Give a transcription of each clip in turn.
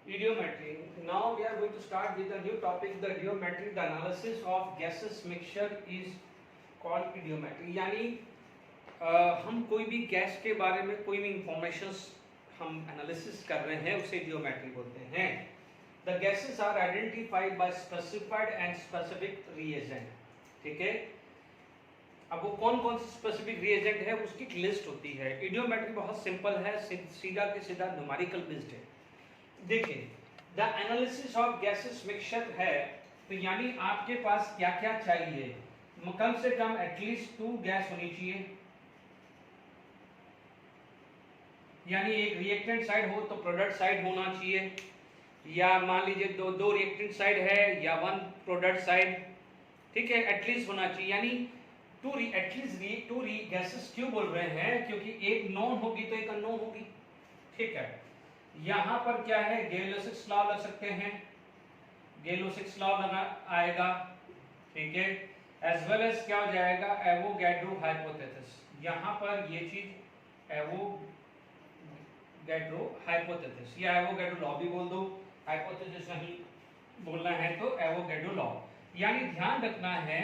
Idiometry. Now we are going to start with a new topic. The idiometry, the analysis of gaseous mixture is called idiometry. यानी हम कोई भी gas के बारे में कोई भी इंफॉर्मेशन हम एनालिसिस कर रहे हैं उसे idiometry बोलते हैं. The gases are identified by specified and specific reagent. ठीक है. अब वो कौन कौन से स्पेसिफिक रिएजेंट है उसकी एक लिस्ट होती है. इडियोमेट्री बहुत सिंपल है, सीधा के सीधा न्यूमेरिकल बेस्ड है. देखिए, the analysis of gases mixture है तो यानी आपके पास क्या क्या चाहिए. कम से कम एटलीस्ट 2 गैस होनी चाहिए, यानी एक रिएक्टेंट साइड हो तो प्रोडक्ट साइड होना चाहिए, या मान लीजिए दो रिएक्टेंट साइड है या 1 प्रोडक्ट साइड. ठीक है, एटलीस्ट होना चाहिए. यानी टू गैसेस क्यों बोल रहे हैं, क्योंकि एक नोन होगी तो एक अननोन होगी. ठीक है, यहां पर क्या है, गेलो-सिक्स लॉ लग सकते हैं, गेलो-सिक्स लॉ लगा आएगा. ठीक है, एज वेल एज क्या हो जाएगा, एवोगैड्रो हाइपोथेसिस. यहां पर ये चीज एवोगैड्रो हाइपोथेसिस या एवोगैड्रो लॉ भी बोल दो, हाइपोथेसिस नहीं बोलना है तो एवोगैड्रो लॉ. यानी ध्यान रखना है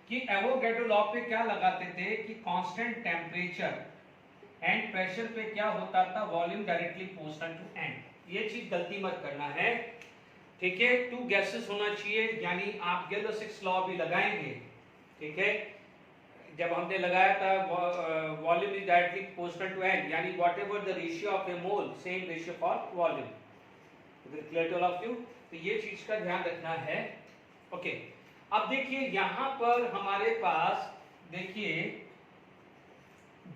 कि एवोगैड्रो लॉ पे क्या लगाते थे कि कांस्टेंट टेम्परेचर एंड प्रेशर पे क्या होता था, volume directly proportional to n. ये चीज गलती मत करना है. ठीक है, 2 गैसेस होना चाहिए, यानी आप गेलो-सिक्स लॉ भी लगाएंगे. ठीक है, जब हमने लगाया था volume is directly proportional to n, यानी whatever the ratio of a mole same ratio for volume. Clear to all of you. तो ये चीज का ध्यान रखना है. ओके, अब देखिए यहां पर हमारे पास देखिए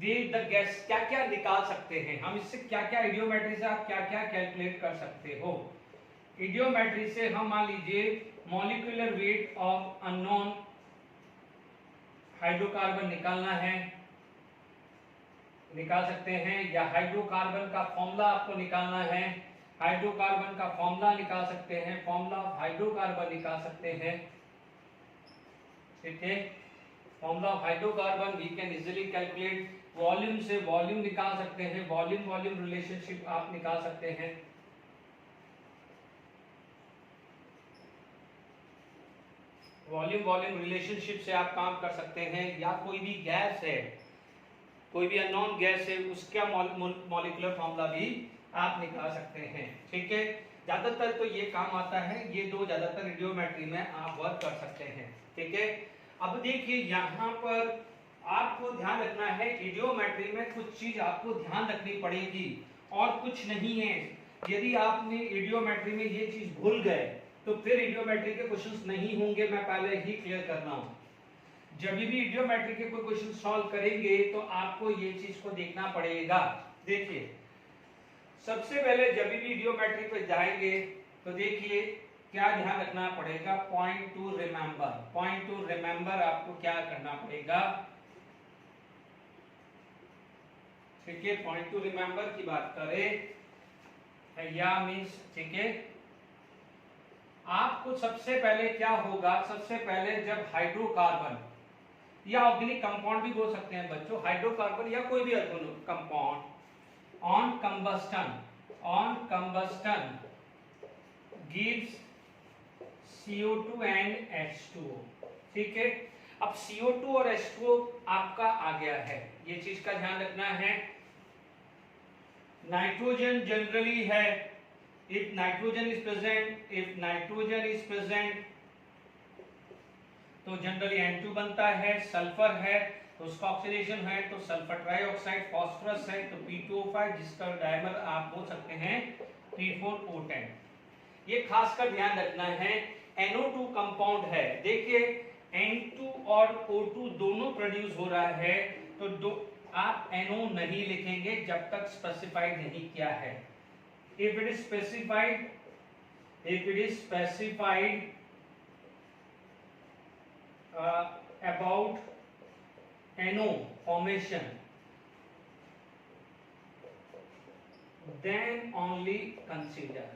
द गैस क्या क्या निकाल सकते हैं हम, इससे क्या क्या इडियोमेट्री से आप क्या क्या कैलकुलेट कर सकते हो. इडियोमेट्री से हम मान लीजिए molecular weight of unknown hydrocarbon निकालना है, निकाल सकते हैं, या हाइड्रोकार्बन का फॉर्मूला आपको निकालना है, हाइड्रोकार्बन का फॉर्मूला निकाल सकते हैं, फॉर्मूला ऑफ हाइड्रोकार्बन निकाल सकते हैं. ठीक है, formula of hydrocarbon we can easily calculate. Volume से वॉल्यूम निकाल सकते हैं, वॉल्यूम वॉल्यूम रिलेशनशिप आप निकाल सकते हैं. वॉल्यूम वॉल्यूम रिलेशनशिप से आप काम कर सकते हैं, या कोई भी गैस है, कोई भी अननोन गैस है, उसका मॉलिक्यूलर फॉर्मूला भी आप निकाल सकते हैं. ठीक है, ज्यादातर तो ये काम आता है, ये 2 ज्यादातर इडियोमेट्री में आप वर्क कर सकते हैं. ठीक है, अब देखिए यहां पर आपको ध्यान रखना है, इडियोमेट्री में कुछ चीज आपको ध्यान रखनी पड़ेगी और कुछ नहीं है. यदि आपने इडियोमेट्री में ये चीज भूल गए तो फिर इडियोमेट्री के क्वेश्चंस नहीं होंगे. मैं पहले ही क्लियर करना हूं, जब भी इडियोमेट्री के कोई क्वेश्चन सॉल्व करेंगे तो आपको ये चीज को देखना पड़ेगा. देखिए, सबसे पहले जब भी इडियोमेट्री पे जाएंगे तो देखिए क्या ध्यान रखना पड़ेगा, पॉइंट टू रिमेंबर आपको क्या करना पड़ेगा. ठीक है, पॉइंट टू रिमेंबर की बात करें या मींस, ठीक है, आपको सबसे पहले क्या होगा, सबसे पहले जब हाइड्रोकार्बन या ऑर्गेनिक कंपाउंड भी बोल सकते हैं बच्चों, हाइड्रोकार्बन या कोई भी compound on combustion gives CO2 and H2O. ठीक है, अब CO2 और H2O आपका आ गया है, ये चीज का ध्यान रखना है. नाइट्रोजन जनरली है, if nitrogen is present तो जनरली N2 बनता है. सल्फर है तो उसका ऑक्सीडेशन है तो सल्फर ट्राइऑक्साइड. फास्फोरस है तो P2O5, जिसका डायमर आप बोल सकते हैं 34O10. ये खासकर ध्यान रखना है. NO2 कंपाउंड है, देखिए N2 और O2 दोनों प्रोड्यूस हो रहा है, तो आप NO नहीं लिखेंगे जब तक स्पेसिफाइड नहीं किया है. If it is specified about NO formation, then only consider,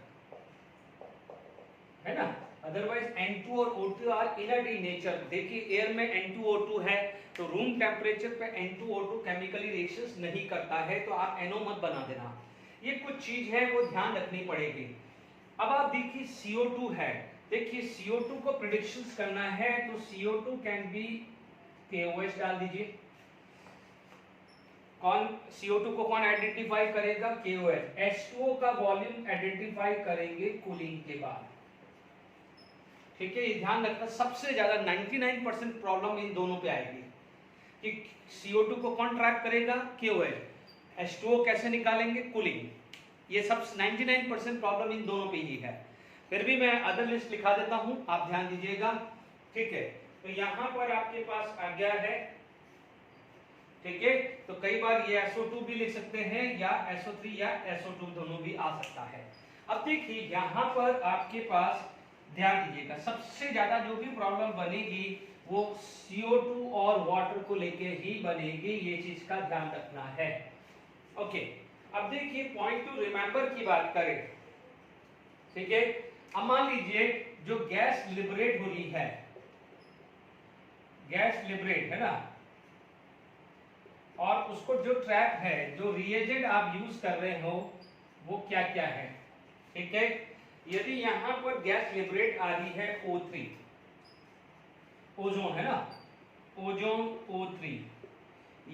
है ना. अदरवाइज N2 और O2 are inert in nature. देखिए एयर में N2O2 है तो रूम टेम्परेचर पे N2O2 केमिकली रिएक्शंस नहीं करता है, तो आप NO मत बना देना. ये कुछ चीज है वो ध्यान रखनी पड़ेगी। अब आप देखिए CO2 है, देखिए CO2 को प्रिडिक्शंस करना है तो CO2 कैन बी KOH डाल दीजिए। कौन CO2 को कौन आइडेंटिफाई करेगा? KOH। H2O का वॉल्यूम आइडेंटिफाई करेंगे कूलिंग के बाद। ठीक है, ये ध्यान रखना, सबसे ज्यादा 99% प्रॉब्लम इन दोनों पे आएगी कि CO2 को कौन ट्रैप करेगा? KOH। H2O कैसे निकालेंगे? कूलिंग। ये सब 99% प्रॉब्लम इन दोनों पे ही है। फिर भी मैं अदर लिस्ट लिखा देता हूं, आप ध्यान दीजिएगा। ठीक है, तो यहां पर आपके पास आ गया है। ठीक है, तो कई बार ये SO2 भी लिख सकते हैं या SO3 या SO2 दोनों भी आ सकता है। अब देखिए यहां पर आपके पास ध्यान दीजिएगा, सबसे ज्यादा जो भी प्रॉब्लम बनेगी वो CO2 और वाटर को लेके ही बनेगी, ये चीज का ध्यान रखना है। ओके, अब देखिए पॉइंट टू रिमेंबर की बात करें। ठीक है, अब मान लीजिए जो गैस लिबरेट हो रही है, गैस लिबरेट है ना, और उसको जो ट्रैप है, जो रिएजेंट आप यूज कर रहे हो वो क्या क्या है। ठीक है, यदि यहां पर गैस लिबरेट आ रही है O3, ओजोन है ना, ओजोन O3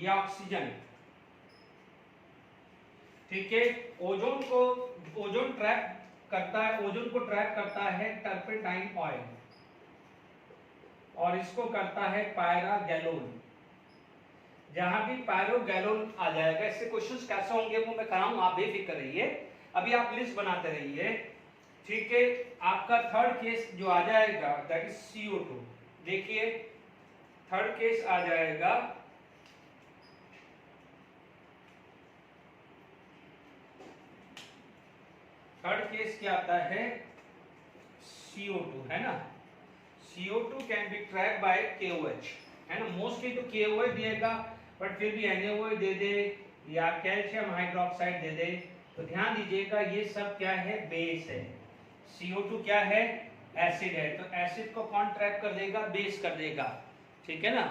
या ऑक्सीजन। ठीक है, ओजोन ट्रैप करता है, ओजोन को ट्रैप करता है टर्पेंटाइन ऑयल और इसको करता है पायरागैलोन। जहां भी पायरोगैलोन आ जाएगा, इससे क्वेश्चंस कैसे होंगे वो मैं कराऊं, आप बेफिक्र रहिए, अभी आप लिस्ट बनाते रहिए। ठीक है, आपका थर्ड केस जो आ जाएगा दैट इज CO2। देखिए थर्ड केस आ जाएगा थर्ड केस क्या आता है? CO2 है ना, CO2 can be trapped bye KOH है ना, मोस्टली तो KOH दिएगा, बट फिर भी NaOH दे दे या कैल्शियम हाइड्रोक्साइड दे दे। तो ध्यान दीजिएगा ये सब क्या है? बेस है। CO2 क्या है? एसिड है, तो एसिड को कौन ट्रैप कर देगा? बेस कर देगा। ठीक है ना,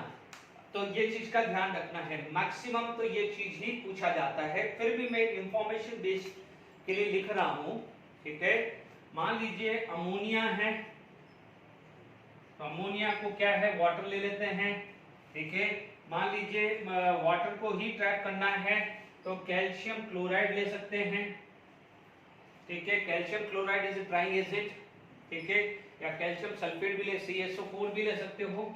तो ये चीज का ध्यान रखना है। मैक्सिमम तो ये चीज ही पूछा जाता है, फिर भी मैं इंफॉर्मेशन बेस के लिए लिख रहा हूं। ठीक है, मान लीजिए अमोनिया है, तो अमोनिया को क्या है? वाटर ले लेते हैं। ठीक है, मान लीजिए वाटर को ही ट्रैप करना है तो कैल्शियम क्लोराइड ले सकते हैं। ठीक है, calcium chloride is drawing acid. ठीक है, या कैल्शियम सल्फेट भी ले, CSO4 भी ले सकते हो।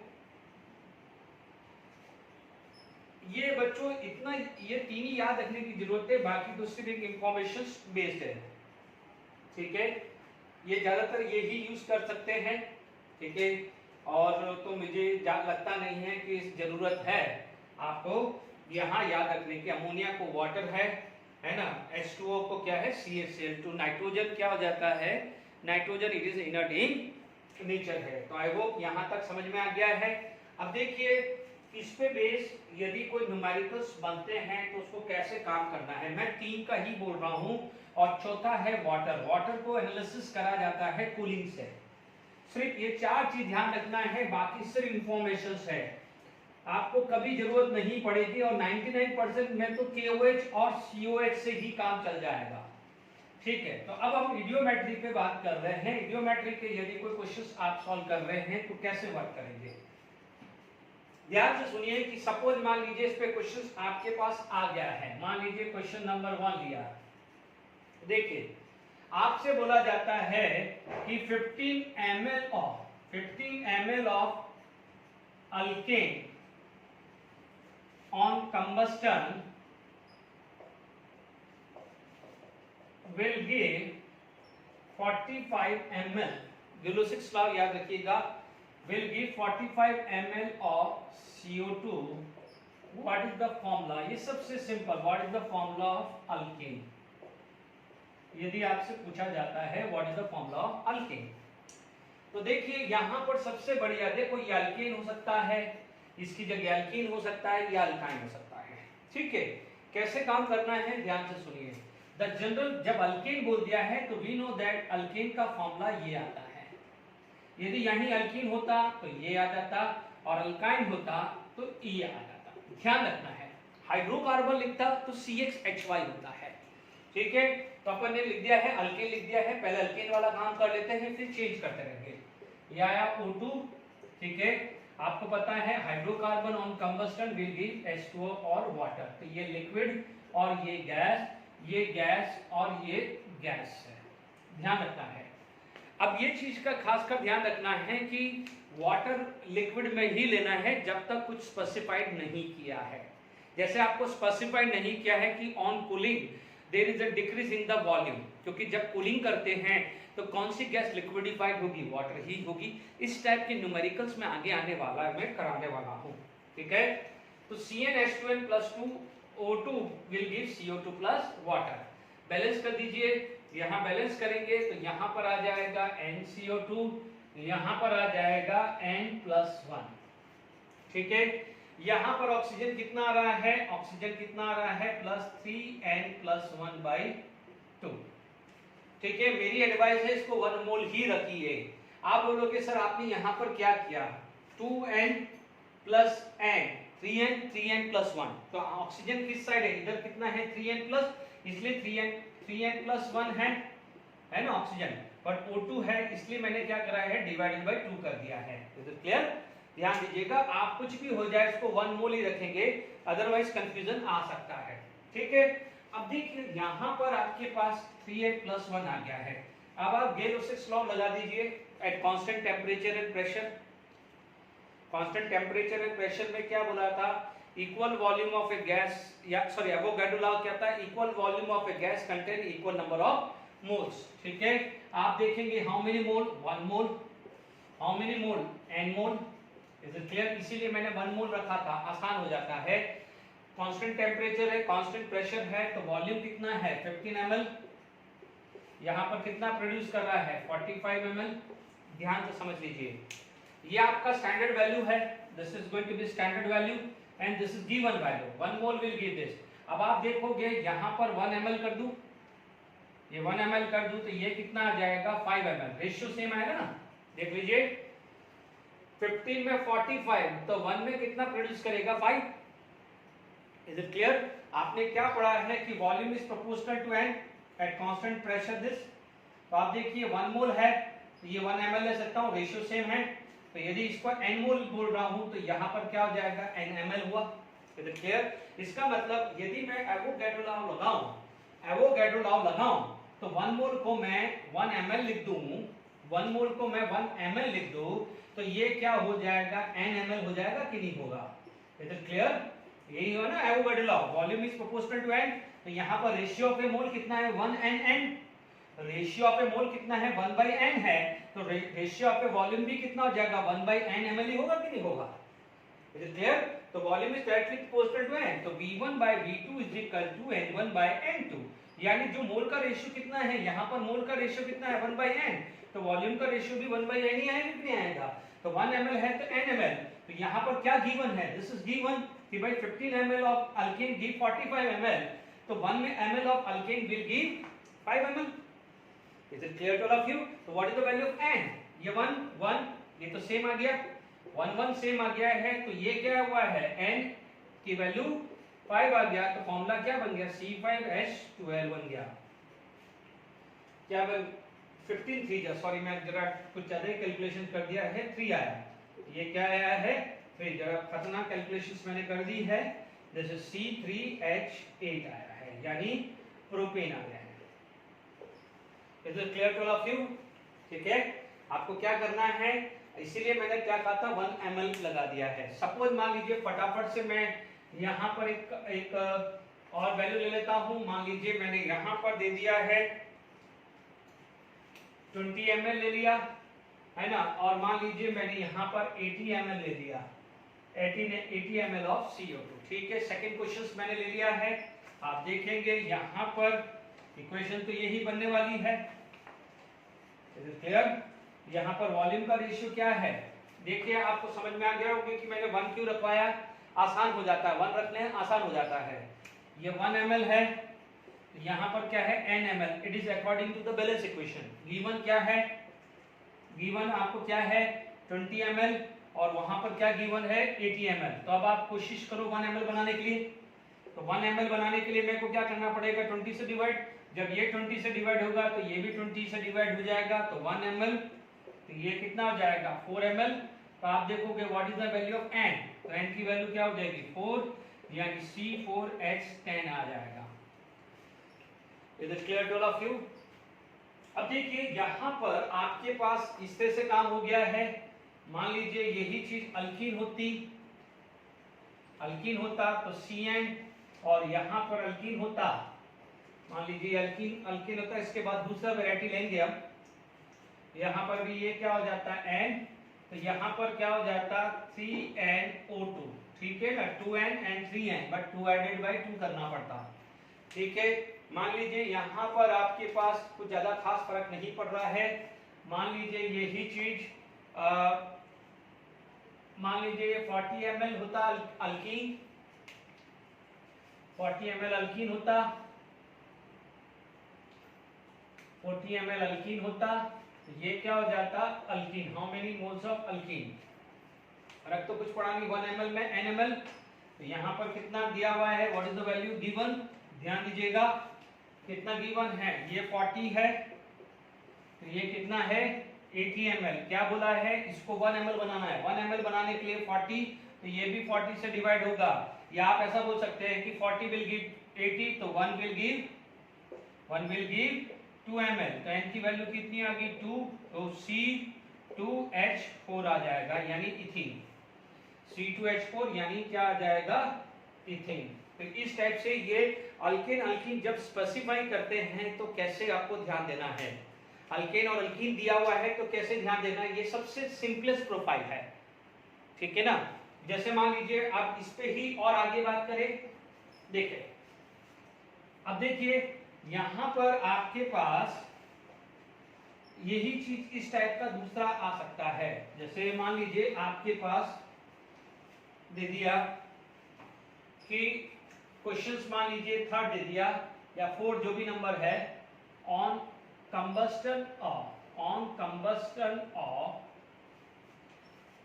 ये बच्चों इतना, ये तीन ही याद रखने की जरूरत है, बाकी तो सिर्फ एक इंफॉर्मेशन बेस्ड है। ठीक है, ये ज्यादातर यही यूज कर सकते हैं। ठीक है, और तो मुझे लगता नहीं है कि जरूरत है आपको यहाँ याद रखने की। अमोनिया को वाटर है ना, H2O को क्या है? CaCl2। नाइट्रोजन क्या हो जाता है? Nitrogen it is inert in nature है। तो आई होप यहाँ तक समझ में आ गया है। अब देखिए इस पे बेस यदि कोई न्यूमेरिकल्स बनते हैं तो उसको कैसे काम करना है, मैं तीन का ही बोल रहा हूँ। और चौथा है वाटर। वाटर को एनालिसिस करा जाता है कूलिंग से। सिर्फ ये चार चीज ध्यान रखना है, बाकी सिर्फ इंफॉर्मेशन है, आपको कभी जरूरत नहीं पड़ेगी। और 99% में तो KOH और COH से ही काम चल जाएगा। ठीक है, तो अब हम इडियोमेट्री पे बात कर रहे हैं। इडियोमेट्री के यदि कोई क्वेश्चंस आप सॉल्व कर रहे हैं तो कैसे वर्क करेंगे, ध्यान से सुनिए। कि सपोज मान लीजिए इस पे क्वेश्चंस आपके पास आ गया है, मान लीजिए क्वेश्चन नंबर 1 लिया। देखिए आपसे बोला जाता है कि 15 ml of alkane on combustion will give 45 ml, Gillus's law याद रखिएगा, will give 45 ml of CO2. What is the formula? ये सबसे simple, what is the formula of alkane? यदि आपसे पूछा जाता है what is the formula of alkane, तो देखिए यहाँ पर सबसे बढ़िया, देखो ये अल्केन हो सकता है, इसकी जगह अल्कीन हो सकता है या अल्काइन हो सकता है। ठीक है, कैसे काम करना है ध्यान से सुनिए। द जनरल, जब अल्केन बोल दिया है तो वी नो दैट अल्केन का फॉर्मूला ये आता है। यदि यहीं अल्कीन होता तो ये आ जाता, और अल्काइन होता तो ये आ जाता। ध्यान रखना है, हाइड्रोकार्बन लिखता तो CHHY होता है। ठीक है, तो अपन ने लिख दिया है अल्केन लिख दिया है, पहले अल्केन वाला काम कर लेते हैं फिर चेंज करते रहेंगे। ये आया O2, ठीक है। आपको पता है hydrocarbon on combustion will give H2O और वाटर, तो ये लिक्विड और ये गैस और ये गैस है, ध्यान रखना है। अब ये चीज का खासकर ध्यान रखना है कि वाटर लिक्विड में ही लेना है जब तक कुछ स्पेसिफाइड नहीं किया है। जैसे आपको स्पेसिफाइड नहीं किया है कि on cooling there is a decrease in the volume, क्योंकि जब कूलिंग करते हैं तो कौन सी गैस लिक्विडिफाइड होगी, वाटर ही होगी। इस टाइप के न्यूमेरिकल्स में आगे आने वाला है, मैं कराने वाला हूं, ठीक है। तो CnH2n + 2O2 will give CO2 plus water. Balance कर दीजिए, यहाँ बैलेंस करेंगे तो यहाँ पर आ जाएगा NCO2, यहाँ पर आ जाएगा N+1, ठीक है। यहाँ पर ऑक्सीजन कितना आ रहा है, ऑक्सीजन कितना आ रहा है +3n+1/2, ठीक है। मेरी एडवाइस है इसको 1 मोल ही रखिए। आप बोलोगे सर आपने यहाँ पर क्या किया, 2n + n, 3n+1, तो ऑक्सीजन किस साइड है, इधर कितना है 3n+, इसलिए 3n+1 है ना ऑक्सीजन, बट O2 है इसलिए मैंने क्या करा है /2 कर दिया है। तो क्लियर, ध्यान दीजिएगा, आप कुछ भी हो जाए इसको 1 मोल ही रखेंगे, अदरवाइज कंफ्यूजन आ सकता है, ठीक है। अब देखिए यहाँ पर आपके पास 3n+1 आ गया है। अब आप गेल-ओसिक्स लॉ लगा दीजिए at constant temperature and pressure. Constant temperature and pressure में क्या बोला था, equal volume of a gas, या सॉरी एवोगाड्रो लॉ क्या था, equal volume of a gas contain equal number of moles, ठीक है। आप देखेंगे how many mole, 1 mole, how many mole, n mole, is it clear. इसीलिए मैंने 1 मोल रखा था, आसान हो जाता है। कांस्टेंट टेम्परेचर है, कांस्टेंट प्रेशर है, तो वॉल्यूम कितना है 15 ml, यहाँ पर कितना प्रोड्यूस कर रहा है 45 ml। ध्यान से समझ लीजिए, ये आपका स्टैंडर्ड वैल्यू है, this is going to be standard value and this is given value, 1 mole will give this. अब आप देखोगे यहाँ पर 1 ml कर दूं, ये 1 ml कर दूं तो ये कितना आ जाएगा 5 ml, रेशियो सेम आएगा ना, देख लीजिए 15 में 45, तो 1 में कितना प्रोड्यूस करेगा 5। Is it clear. आपने क्या पढ़ा है कि volume is proportional to n at constant pressure this. तो आप देखिए 1 मोल है तो ये 1 ml ले सकता हूँ, रेशियो सेम है, तो यदि इसको n मोल बोल रहा हूँ तो यहाँ पर क्या हो जाएगा n ml हुआ। Is it clear. इसका मतलब यदि मैं एवोगाड्रो लॉ लगाऊं तो 1 मोल को मैं 1 ml लिख दूं, 1 मोल को मैं 1 ml लिख दूं तो ये क्या हो जाएगा n ml हो जाएगा कि नहीं होगा। इज इट क्लियर, यही हो ना Avogadro law, volume is proportional to n। तो यहाँ पर रेशियो ऑफ ए मोल कितना है 1n, रेशियो ऑफ ए मोल कितना है 1/n है, तो रेशियो ऑफ ए वॉल्यूम भी कितना हो जाएगा 1/n ml ही होगा कि नहीं होगा। Is it clear. तो volume is directly proportional to n, तो V1/V2 is equal to N1/N2, यानी जो मोल का रेशियो कितना है, यहाँ पर मोल का रेशियो कितना है 1/n, तो वॉल्यूम का रेशियो भी 1/n ही आएगा कि नहीं आएगा। तो 1 ml है तो n ml, तो यहाँ पर क्या गिवन है, दिस इज गिवन कि भाई 15 ml of alkane give 45 ml, तो 1 ml of alkane will give 5 ml। Is it clear to all of you. तो what is the value of n, ये 1 ये तो सेम आ गया, 1 सेम आ गया है, तो ये क्या हुआ है n की वैल्यू 5 आ गया, तो फॉर्मूला क्या बन गया C5H12 बन गया। क्या बन 15 3 सॉरी मैं जरा कुछ ज्यादा कैलकुलेशन कर दिया है, 3 आया, ये क्या आया है 3, जरा खतरनाक कैलकुलेशंस मैंने कर दी है, जैसे C3H8 आया है, यानी प्रोपेन आ गया है। Is it clear to all of you. ठीक है, आपको क्या करना है, इसीलिए मैंने क्या कहा था 1 ml लगा दिया है। सपोज मान लीजिए फटाफट से मैं यहाँ पर एक और वैल्यू ले लेता हूँ, मान लीजिए मैंने यहाँ पर दे दिया है 20 ml ले लिया है ना, और मान लीजिए मैंने यहाँ पर 80 ml ले लिया, 80 ml ऑफ CO2। ठीक है, सेकंड क्वेश्चन मैंने ले लिया है, आप देखेंगे यहाँ पर इक्वेशन तो यही बनने वाली है। क्लियर, यहाँ पर वॉल्यूम का रेशियो क्या है, देखिए आपको समझ में आ गया होगा कि मैंने 1 क्यों रखवाया, आसान हो जाता है, 1 रखने आसान हो जाता है। ये 1 ml है, यहाँ पर क्या है n ml, it is according to the balance equation. Given क्या है, गिवन आपको क्या है 20 ml और वहां पर क्या गिवन है 80 ml। तो अब आप कोशिश करो 1 ml बनाने के लिए, तो 1 ml बनाने के लिए मेरे को क्या करना पड़ेगा 20 से डिवाइड, जब ये 20 से डिवाइड होगा तो ये भी 20 से डिवाइड हो जाएगा, तो 1 ml, तो ये कितना हो जाएगा 4 ml। तो आप देखोगे what is the value of n, तो n की वैल्यू क्या हो जाएगी 4, यानी C4H10 आ जाएगा। Is it clear to all of you? अब देखिए यहाँ पर आपके पास इस तरह से काम हो गया है। मान लीजिए यही चीज अल्कीन होता तो CN, और यहाँ पर अल्कीन होता, मान लीजिए अल्कीन होता, इसके बाद दूसरा वैरायटी लेंगे हम, यहाँ पर भी ये क्या हो जाता है N, तो यहाँ पर क्या हो जाता 3NO2, ठीक है ना, 2N and 3N, but 2 added by 2 करना पड़ता, ठीक है। मान लीजिए यहाँ पर आपके पास कुछ ज्यादा खास फर्क नहीं पड़ रहा है। मान लीजिए यही चीज मान लीजिए 40 ml होता अल्कीन, 40 ml अल्कीन होता, 40 ml अल्कीन होता, तो ये क्या हो जाता alkyne. How many moles of alkyne, फर्क तो कुछ पड़ा नहीं, 1 ml में n ml, तो यहाँ पर कितना दिया हुआ है, what is the value given, ध्यान दीजिएगा कितना गिवन है, ये 40 है, तो ये कितना है 80 ml। क्या बोला है, इसको 1 ml बनाना है, 1 ml बनाने के लिए 40, तो ये भी 40 से डिवाइड होगा, या आप ऐसा बोल सकते हैं कि 40 विल गिव 80, तो 1 विल गिव 2 ml, तो n की वैल्यू कितनी आ गई 2, तो C2H4 आ जाएगा, यानी इथीन, C2H4 यानी क्या आ जाएगा इथीन। तो इस टाइप से ये अल्केन जब स्पेसिफाई करते हैं तो कैसे आपको ध्यान देना है, अल्केन और अल्कीन दिया हुआ है तो कैसे ध्यान देना है, ये सबसे सिंपलेस्ट प्रोफाइल है, ठीक है ना। जैसे मान लीजिए आप इस पे ही और आगे बात करें, देखिए अब देखिए यहां पर आपके पास यही चीज इस टाइप का दूसरा आ सकता है। जैसे मान लीजिए आपके पास दे दिया कि क्वेश्चंस, मान लीजिए 3rd दे दिया या 4th जो भी नंबर है, ऑन कंबस्टन ऑफ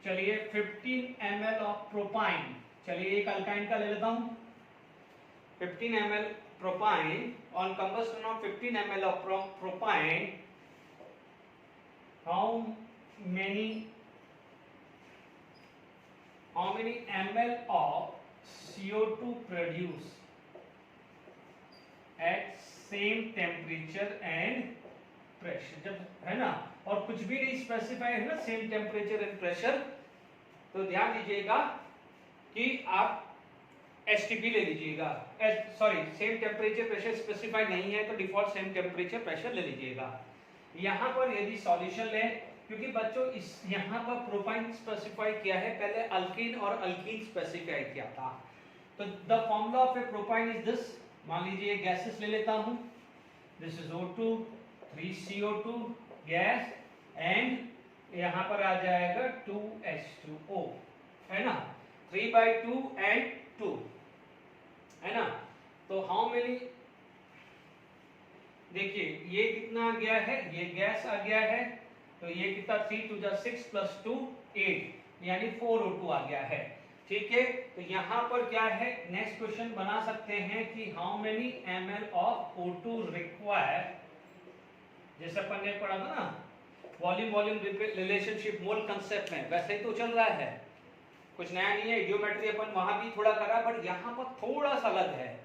चलिए 15 ml ऑफ प्रोपाइन, चलिए एक अल्काइन का ले लेता हूं, 15 ml propyne, on combustion of 15 ml of propyne, how many ml of CO2 produce at same temperature and pressure, जब है ना, और कुछ भी नहीं स्पेसिफाई है ना, सेम टेम्परेचर एंड प्रेशर, तो ध्यान दीजिएगा कि आप STP ले लीजिएगा, sorry same temperature pressure specify नहीं है तो डिफॉल्ट सेम टेम्परेचर प्रेशर ले लीजिएगा। यहाँ पर यदि सॉल्यूशन लें, क्योंकि बच्चों इस यहाँ पर प्रोपाइन स्पेसिफाई किया है, पहले अल्कीन और अल्कीन स्पेसिफाई किया था, तो the formula of A propyne is this. मान लीजिए गैसेस ले लेता हूं, this is O2, 3CO2 gas, and यहाँ पर आ जाएगा 2H2O, है ना, 3/2 and 2, है ना। तो हाउ मेनी, देखिए ये कितना आ गया है, ये गैस आ गया है, तो ये कितना 3 to the 6 plus 2 8, यानी 4O2 आ गया है, ठीक है। तो यहाँ पर क्या है, नेक्स्ट क्वेश्चन बना सकते हैं कि how many ml of O2 require, जैसे अपन ने पढ़ा था ना वॉल्यूम रिलेशनशिप मोल कंसेप्ट में, वैसे ही तो चल रहा है, कुछ नया नहीं है, ज्योमेट्री अपन वहां भी थोड़ा करा, बट यहाँ पर थोड़ा सा अलग है।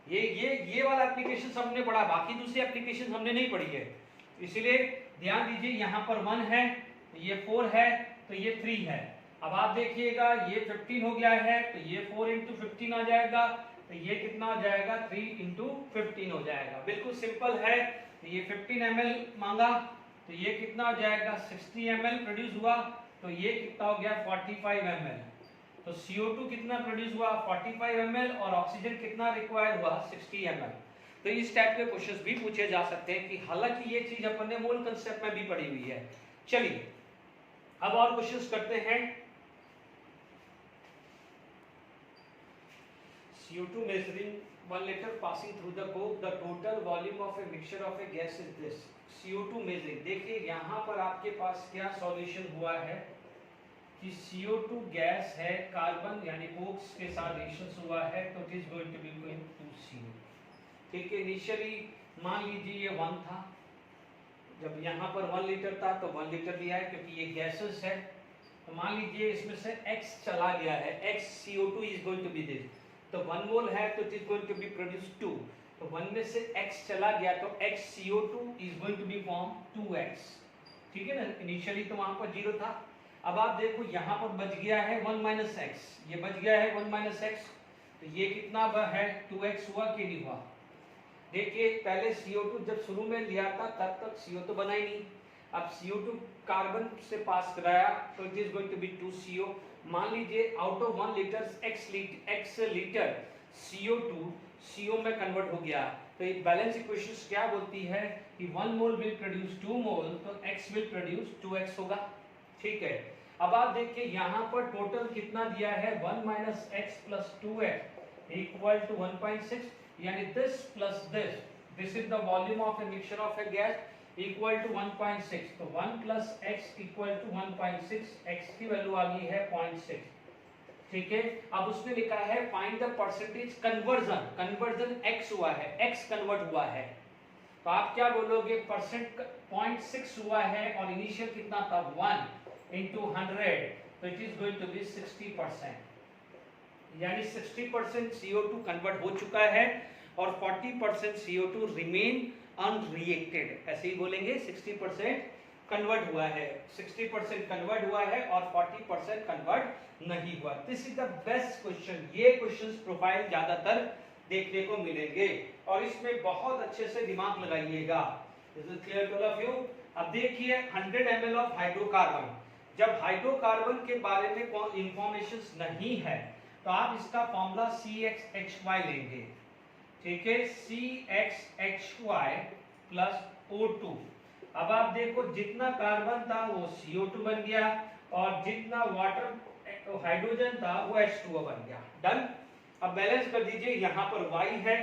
ये वाला एप्लीकेशन हमने पढ़ा, बाकी दूसरी एप्लीकेशन हमने नहीं पढ़ी है, इसलिए ध्यान दीजिए यहाँ पर 1 है, तो ये 4 है, तो ये 3 है। अब आप देखिएगा ये 15 हो गया है, तो ये 4 into 15 आ जाएगा, तो ये कितना हो जाएगा 3 into 15 हो जाएगा, बिल्कुल सिंपल है। तो ये 15 ml मांगा, तो ये कितना हो जाएगा 60 ml प्रोड्यूस हुआ, तो ये कितना हो गया 45 ml, तो CO2 कितना प्रोड्यूस हुआ 45 ml, और ऑक्सीजन कितना रिक्वायर हुआ 60 ml। तो इस टाइप के क्वेश्चंस भी पूछे जा सकते हैं, कि हालांकि ये चीज अपन ने मोल कंसेप्ट में भी पढ़ी हुई है। चलिए अब और क्वेश्चंस करते हैं। CO2 measuring 1 liter passing through the coke, the total volume of a mixture of a gas is this। CO2 measuring, देखिए यहाँ पर आपके पास क्या सॉल्यूशन हुआ है कि CO2 गैस है, कार्बन यानी कोक्स के साथ रिएक्शन हुआ है, तो it is going to be going to CO, ठीक है। इनिशियली मान लीजिए ये 1 था, जब यहाँ पर 1 लीटर था तो 1 लीटर दिया है क्योंकि ये गैसेस है। तो मान लीजिए इसमें से x चला गया है, x CO2 is going to be this, तो 1 मोल है तो it is going to be produce 2, तो 1 में से x चला गया तो x CO2 is going to be form 2x, ठीक है ना, इनिशियली तो वहां पर 0 था। अब आप देखो यहाँ पर बच गया है 1 माइनस एक्स, ये बच गया है 1 माइनस एक्स, तो ये कितना है 2x हुआ कि नहीं हुआ। देखिए पहले CO2 जब शुरू में लिया था तब तक CO2 बना ही नहीं, अब CO2 कार्बन से पास कराया तो it is going to be 2CO। मान लीजिए out of 1 litre x litre CO2 CO में कन्वर्ट हो गया, तो ये बैलेंस इक्वेशंस क्या बोलती है कि 1 मोल विल प्रोड्यूस 2 मोल, तो x विल प्रोड्यूस 2x होगा, ठीक है। अब आप देखिए यहाँ पर टोटल कितना दिया है 1 minus x plus 2x equal to 1.6, यानी this plus this is the volume of a mixture of a gas equal to 1.6, तो 1 plus x equal to 1.6, x की वैल्यू आ गई है 0.6, ठीक है। अब उसने लिखा है find the percentage conversion, conversion x हुआ है, x कन्वर्ट हुआ है, तो आप क्या बोलोगे परसेंट 0.6 हुआ है और इनिशियल कितना था 1 into 100, तो it is going to be 60%, यानी 60% CO2 कन्वर्ट हो चुका है और 40% CO2 रिमेन अनरिएक्टेड, ऐसे ही बोलेंगे 60% कन्वर्ट हुआ है, 60% कन्वर्ट हुआ है और 40% कन्वर्ट नहीं हुआ। This is the best question, ये क्वेश्चंस प्रोफाइल ज्यादातर देखने को मिलेंगे और इसमें बहुत अच्छे से दिमाग लगाइएगा। Is it clear to all of you. अब देखिए 100 ml ऑफ हाइड्रोकार्बन, जब हाइड्रोकार्बन के बारे में इंफॉर्मेशन नहीं है तो आप इसका फॉर्मूला CXHY लेंगे, ठीक है, CXHY प्लस O2। अब आप देखो जितना कार्बन था वो CO2 बन गया और जितना वाटर हाइड्रोजन था वो H2O बन गया, डन। अब बैलेंस कर दीजिए, यहाँ पर y है,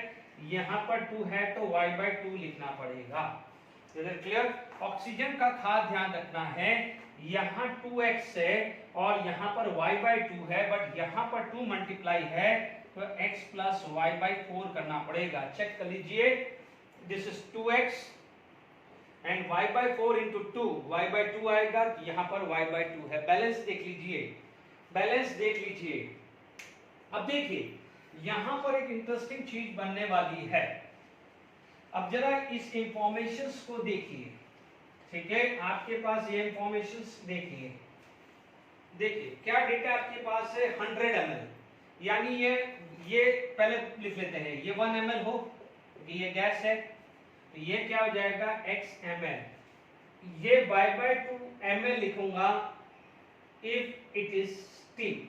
यहाँ पर 2 है तो y/2 लिखना पड़ेगा। Is it clear. ऑक्सीजन का खास ध्यान रखना है, यहाँ 2x है और यहाँ पर y/2 है, बट यहाँ पर 2 मल्टीप्लाई है तो x प्लस y/4 करना पड़ेगा। चेक कर लीजिए, this is 2x and y/4 into 2, y/2 आएगा, यहाँ पर y/2 है। बैलेंस देख लीजिए, बैलेंस देख लीजिए। अब देखिए यहाँ पर एक इंटरेस्टिंग चीज बनने वाली है। अब जरा इस इंफॉर्मेशंस को देखिए, ठीक है, आपके पास ये इंफॉर्मेशंस देखिए, देखिए क्या डेटा आपके पास है 100 ml, यानी ये पहले लिख लेते हैं, ये 1 ml हो क्योंकि ये गैस है, तो ये क्या हो जाएगा x ml, ये y/2 ml लिखूंगा इफ इट इज स्टीम,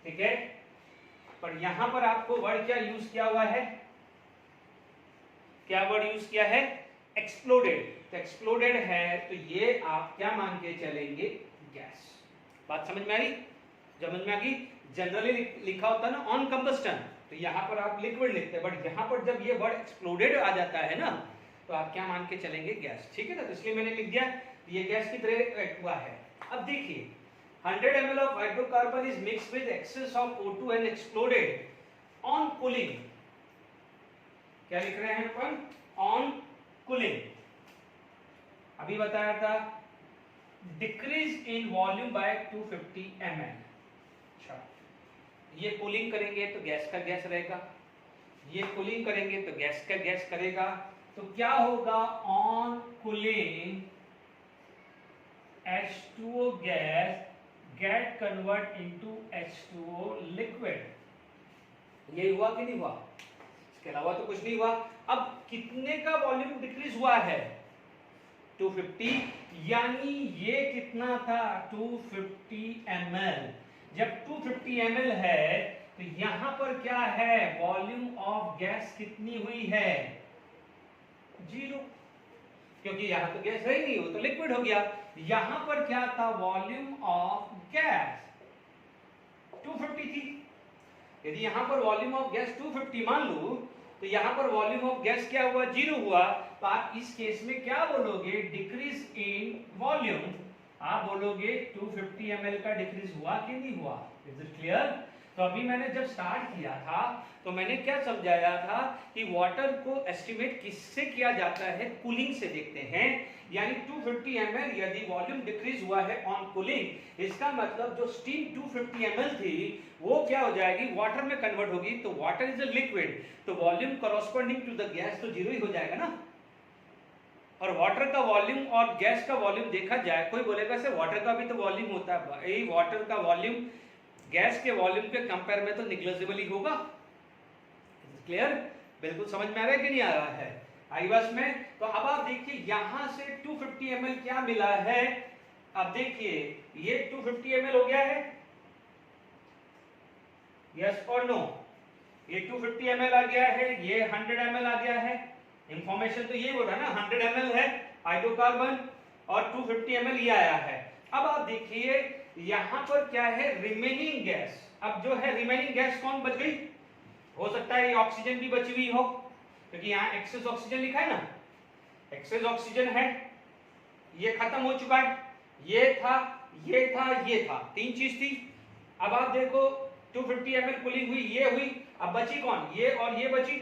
ठीक है। पर यहां पर आपको वर्ड क्या यूज किया हुआ है, क्या वर्ड यूज किया है, एक्सप्लोडेड। तो एक्सप्लोडेड है तो ये आप क्या मान के चलेंगे, गैस। बात समझ में आ रही, समझ में आ गई। जनरली लिखा होता है ना ऑन कंबस्टन, तो यहाँ पर आप लिक्विड लिखते हैं, बट यहाँ पर जब ये वर्ड एक्सप्लोडेड आ जाता है ना तो आप क्या मान के चलेंगे, गैस, ठीक है ना। तो इसलिए मैंने लिख दिया ये गैस की तरह हुआ है। अब देखिए 100 ml of hydrocarbon is mixed with excess of O2 and exploded on cooling, क्या लिख रहे हैं अपन, ऑन कूलिंग। अभी बताया था decrease in volume by 250 ml। अच्छा, ये कूलिंग करेंगे तो गैस का गैस रहेगा, ये कूलिंग करेंगे तो गैस का गैस करेगा, तो क्या होगा, on cooling H2O gas gate convert into H2O liquid. ये हुआ कि नहीं हुआ, इसके अलावा तो कुछ नहीं हुआ। अब कितने का वॉल्यूम डिक्रीज हुआ है, 250, यानी ये कितना था 250 ml। जब 250 ml है तो यहां पर क्या है, वॉल्यूम ऑफ गैस कितनी हुई है, 0, क्योंकि यहां तो गैस है ही नहीं, वो तो लिक्विड हो गया। यहां पर क्या था, वॉल्यूम ऑफ गैस 250 थी। यदि यहां पर वॉल्यूम ऑफ गैस 250 मान लूं तो यहां पर वॉल्यूम ऑफ गैस क्या हुआ, 0 हुआ। तो आप इस केस में क्या बोलोगे, डिक्रीज इन वॉल्यूम, आप बोलोगे 250 ml का डिक्रीज हुआ कि नहीं हुआ। Is it clear. तो अभी मैंने जब स्टार्ट किया था तो मैंने क्या समझाया था कि वाटर को एस्टिमेट किससे किया जाता है, कूलिंग से देखते हैं। यानी 250 ml यदि वॉल्यूम डिक्रीज हुआ है ऑन कूलिंग, इसका मतलब जो स्टीम 250 ml थी वो क्या हो जाएगी, वाटर में कन्वर्ट होगी। तो वाटर इज अ लिक्विड, तो volume corresponding to the gas तो जीरो ही हो जाएगा ना। और वाटर का वॉल्यूम और गैस का वॉल्यूम देखा जाए, कोई बोलेगा सर वाटर का भी तो वॉल्यूम होता है, यही वाटर का वॉल्यूम गैस के वॉल्यूम के कंपेयर में तो निग्लिजिबल ही होगा। क्लियर, बिल्कुल समझ में आ रहा है कि नहीं आ रहा है, आई बस में। तो अब आप देखिए यहां से 250 ml क्या मिला है, अब देखिए ये 250 ml हो गया है, यस और नो, ये 250 ml आ गया है, ये 100 ml आ गया है। इंफॉर्मेशन तो ये बोल रहा है ना, 100 ml है हाइड्रोकार्बन और 250 ml ये आया है। अब आप देखिए यहां पर क्या है, रिमेनिंग गैस। अब जो है रिमेनिंग गैस कौन बच गई, हो सकता है ये ऑक्सीजन भी बची हुई हो, क्योंकि यहाँ एक्सेस ऑक्सीजन लिखा है ना, एक्सेस ऑक्सीजन है, ये खत्म हो चुका है, ये था, ये था, ये था, तीन चीज थी। अब आप देखो 250 ml कूलिंग हुई, ये हुई, अब बची कौन, ये और ये बची,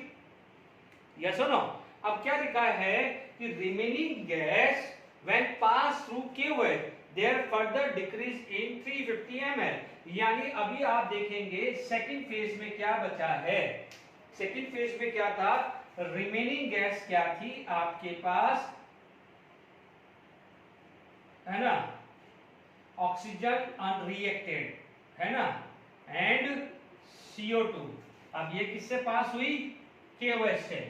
यस और नो। अब क्या लिखा है कि remaining gas when pass through cuvette there further decrease in 350 ml। यानी अभी आप देखेंगे सेकंड फेज में क्या बचा है, सेकंड फेज में क्या था, रिमेनिंग गैस क्या थी आपके पास, है ना, ऑक्सीजन अनरिएक्टेड, है ना, एंड CO2। अब ये किससे पास हुई, KOH से,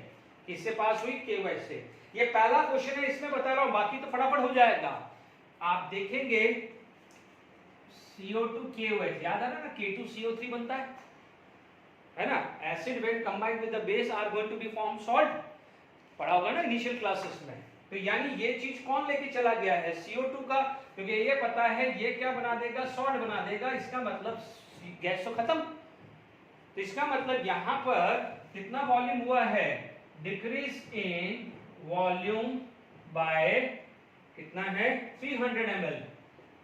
किससे पास हुई, KOH से। ये पहला क्वेश्चन है, इसमें बता रहा हूं, बाकी तो फटाफट हो जाएगा। आप देखेंगे CO2 KOH, याद है ना, K2CO3 बनता है ना, acid when combined with the base are going to be form salt, पढ़ा होगा ना इनिशियल क्लासेस में। तो यानी ये चीज कौन लेके चला गया है, CO2 का, क्योंकि ये पता है ये क्या बना देगा, सॉल्ट बना देगा, इसका मतलब गैस तो खत्म। तो इसका मतलब यहां पर कितना वॉल्यूम हुआ है, डिक्रीज इन वॉल्यूम बाय कितना है, 300 ml,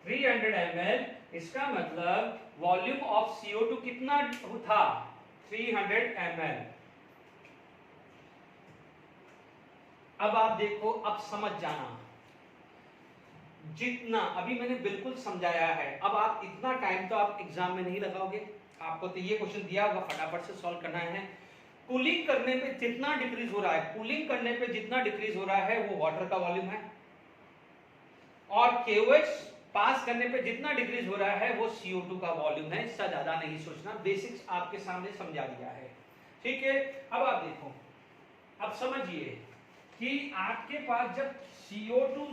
300 ml। इसका मतलब वॉल्यूम ऑफ CO2 कितना था, 300 ml। अब आप देखो, अब समझ जाना, जितना अभी मैंने बिल्कुल समझाया है, अब आप इतना टाइम तो आप एग्जाम में नहीं लगाओगे, आपको तो ये क्वेश्चन दिया होगा, फटाफट से सॉल्व करना है। कूलिंग करने पे जितना डिक्रीज हो रहा है, कूलिंग करने पे जितना डिक्रीज हो रहा है वो वाटर का वॉल्यूम है, और KOH पास करने पे जितना डिक्रीज हो रहा है वो CO2 का वॉल्यूम है। इससे ज्यादा नहीं सोचना, बेसिक्स आपके सामने समझा दिया है, ठीक है। अब आप देखो, अब समझिए कि आपके पास जब CO2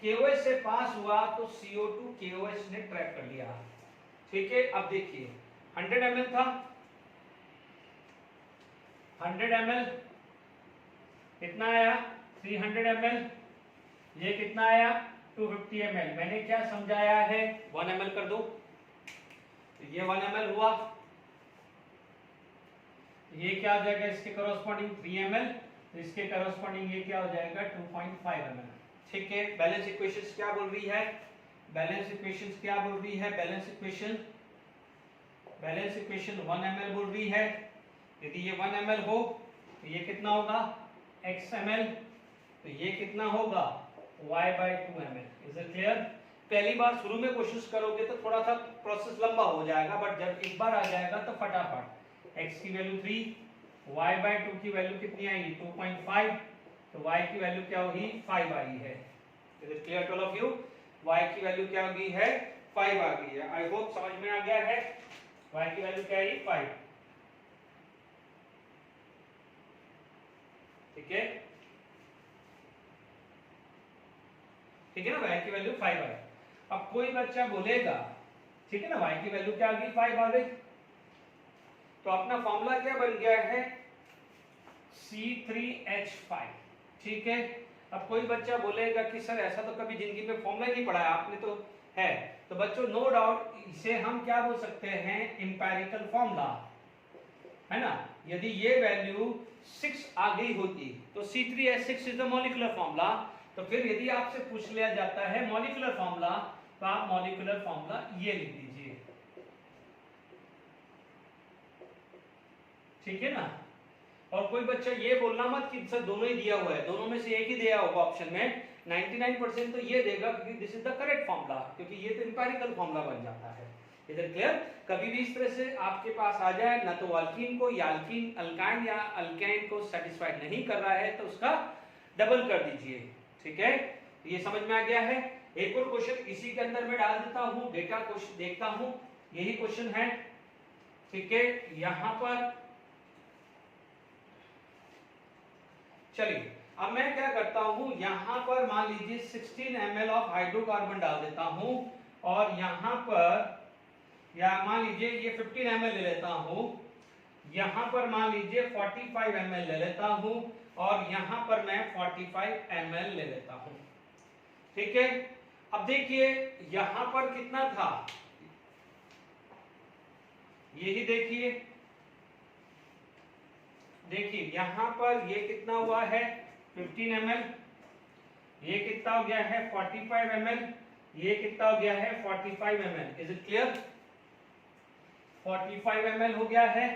KOH से पास हुआ तो CO2 KOH ने ट्रैप कर लिया, ठीक है। अब देखिए 100 ml था, 100 ml कितना आया, 300 ml, ये कितना आया 250 ml। मैंने क्या समझाया है, 1 ml कर दो, तो ये 1 ml हुआ, ये क्या हो जाएगा इसके करस्पॉन्डिंग 3 ml, तो इसके करस्पॉन्डिंग ये क्या हो जाएगा 2.5 ml, ठीक है। बैलेंस इक्वेशंस क्या बोल रही है, बैलेंस इक्वेशंस क्या बोल रही है, बैलेंस इक्वेशन 1 ml बोल रही है। यदि ये 1 ml हो तो ये कितना होगा x ml, तो ये कितना होगा y/2 ml। Is it clear. पहली बार शुरू में कोशिश करोगे तो थोड़ा सा प्रोसेस लंबा हो जाएगा, बट जब एक बार आ जाएगा तो फटाफट। x की वैल्यू 3, y/2 की वैल्यू कितनी आएगी 2.5, तो y की वैल्यू क्या होगी 5 आ गई है। Is it clear to all of you, y की वैल्यू क्या हो गई है 5 आ गई है। आई होप समझ में आ गया है, y की वैल्यू क्या है 5, ठीक है, ठीक है ना, y की वैल्यू 5 आई। अब कोई बच्चा बोलेगा, ठीक है ना, y की वैल्यू क्या आ गई 5 आ गई, तो अपना फॉर्मूला क्या बन गया है C3H5, ठीक है। अब कोई बच्चा बोलेगा कि सर ऐसा तो कभी जिंदगी में फॉर्मूला ही नहीं पढ़ा है आपने, तो है, तो बच्चों नो डाउट इसे हम क्या बोल सकते हैं एम्पिरिकल फॉर्मूला, है ना। यदि ये वैल्यू 6 आ गई होती तो C3H6 is the molecular formula. तो फिर यदि आपसे पूछ लिया जाता है मॉलिक्यूलर फॉर्मूला, तो आप मॉलिक्यूलर फॉर्मूला ये लिख दीजिए, ठीक है ना। और कोई बच्चा ये बोलना मत कि सर दोनों ही दिया हुआ है, दोनों में से एक ही दिया होगा ऑप्शन में, 99% तो ये देगा क्योंकि this is the correct formula, क्योंकि ये तो इंपेरिकल फॉर्मूला बन जाता है। इधर क्लियर। कभी भी इस तरह से आपके पास आ जाए ना, तो अल्कीन को या अल्काइन या अल्काइन को सेटिस्फाइड नहीं कर रहा है तो उसका डबल कर दीजिए। ठीक है, ये समझ में आ गया है। एक और क्वेश्चन इसी के अंदर मैं डाल देता हूं, डेटा क्वेश्चन देखता हूं, यही क्वेश्चन है। ठीक है, यहां पर चलिए अब मैं क्या करता हूं, यहां पर मान लीजिए 16 ml ऑफ हाइड्रोकार्बन डाल देता हूं, और यहां पर या मान लीजिए ये 15 ml ले लेता हूं, यहां पर मान लीजिए 45 ml ले लेता हूं, और यहां पर मैं 45 ml ले लेता हूं। ठीक है, अब देखिए यहां पर कितना था, यही देखिए, देखिए यहां पर ये कितना हुआ है 15 ml, ये कितना हो गया है 45 ml, ये कितना हो गया है 45 ml। Is it clear? 45 ml हो गया है।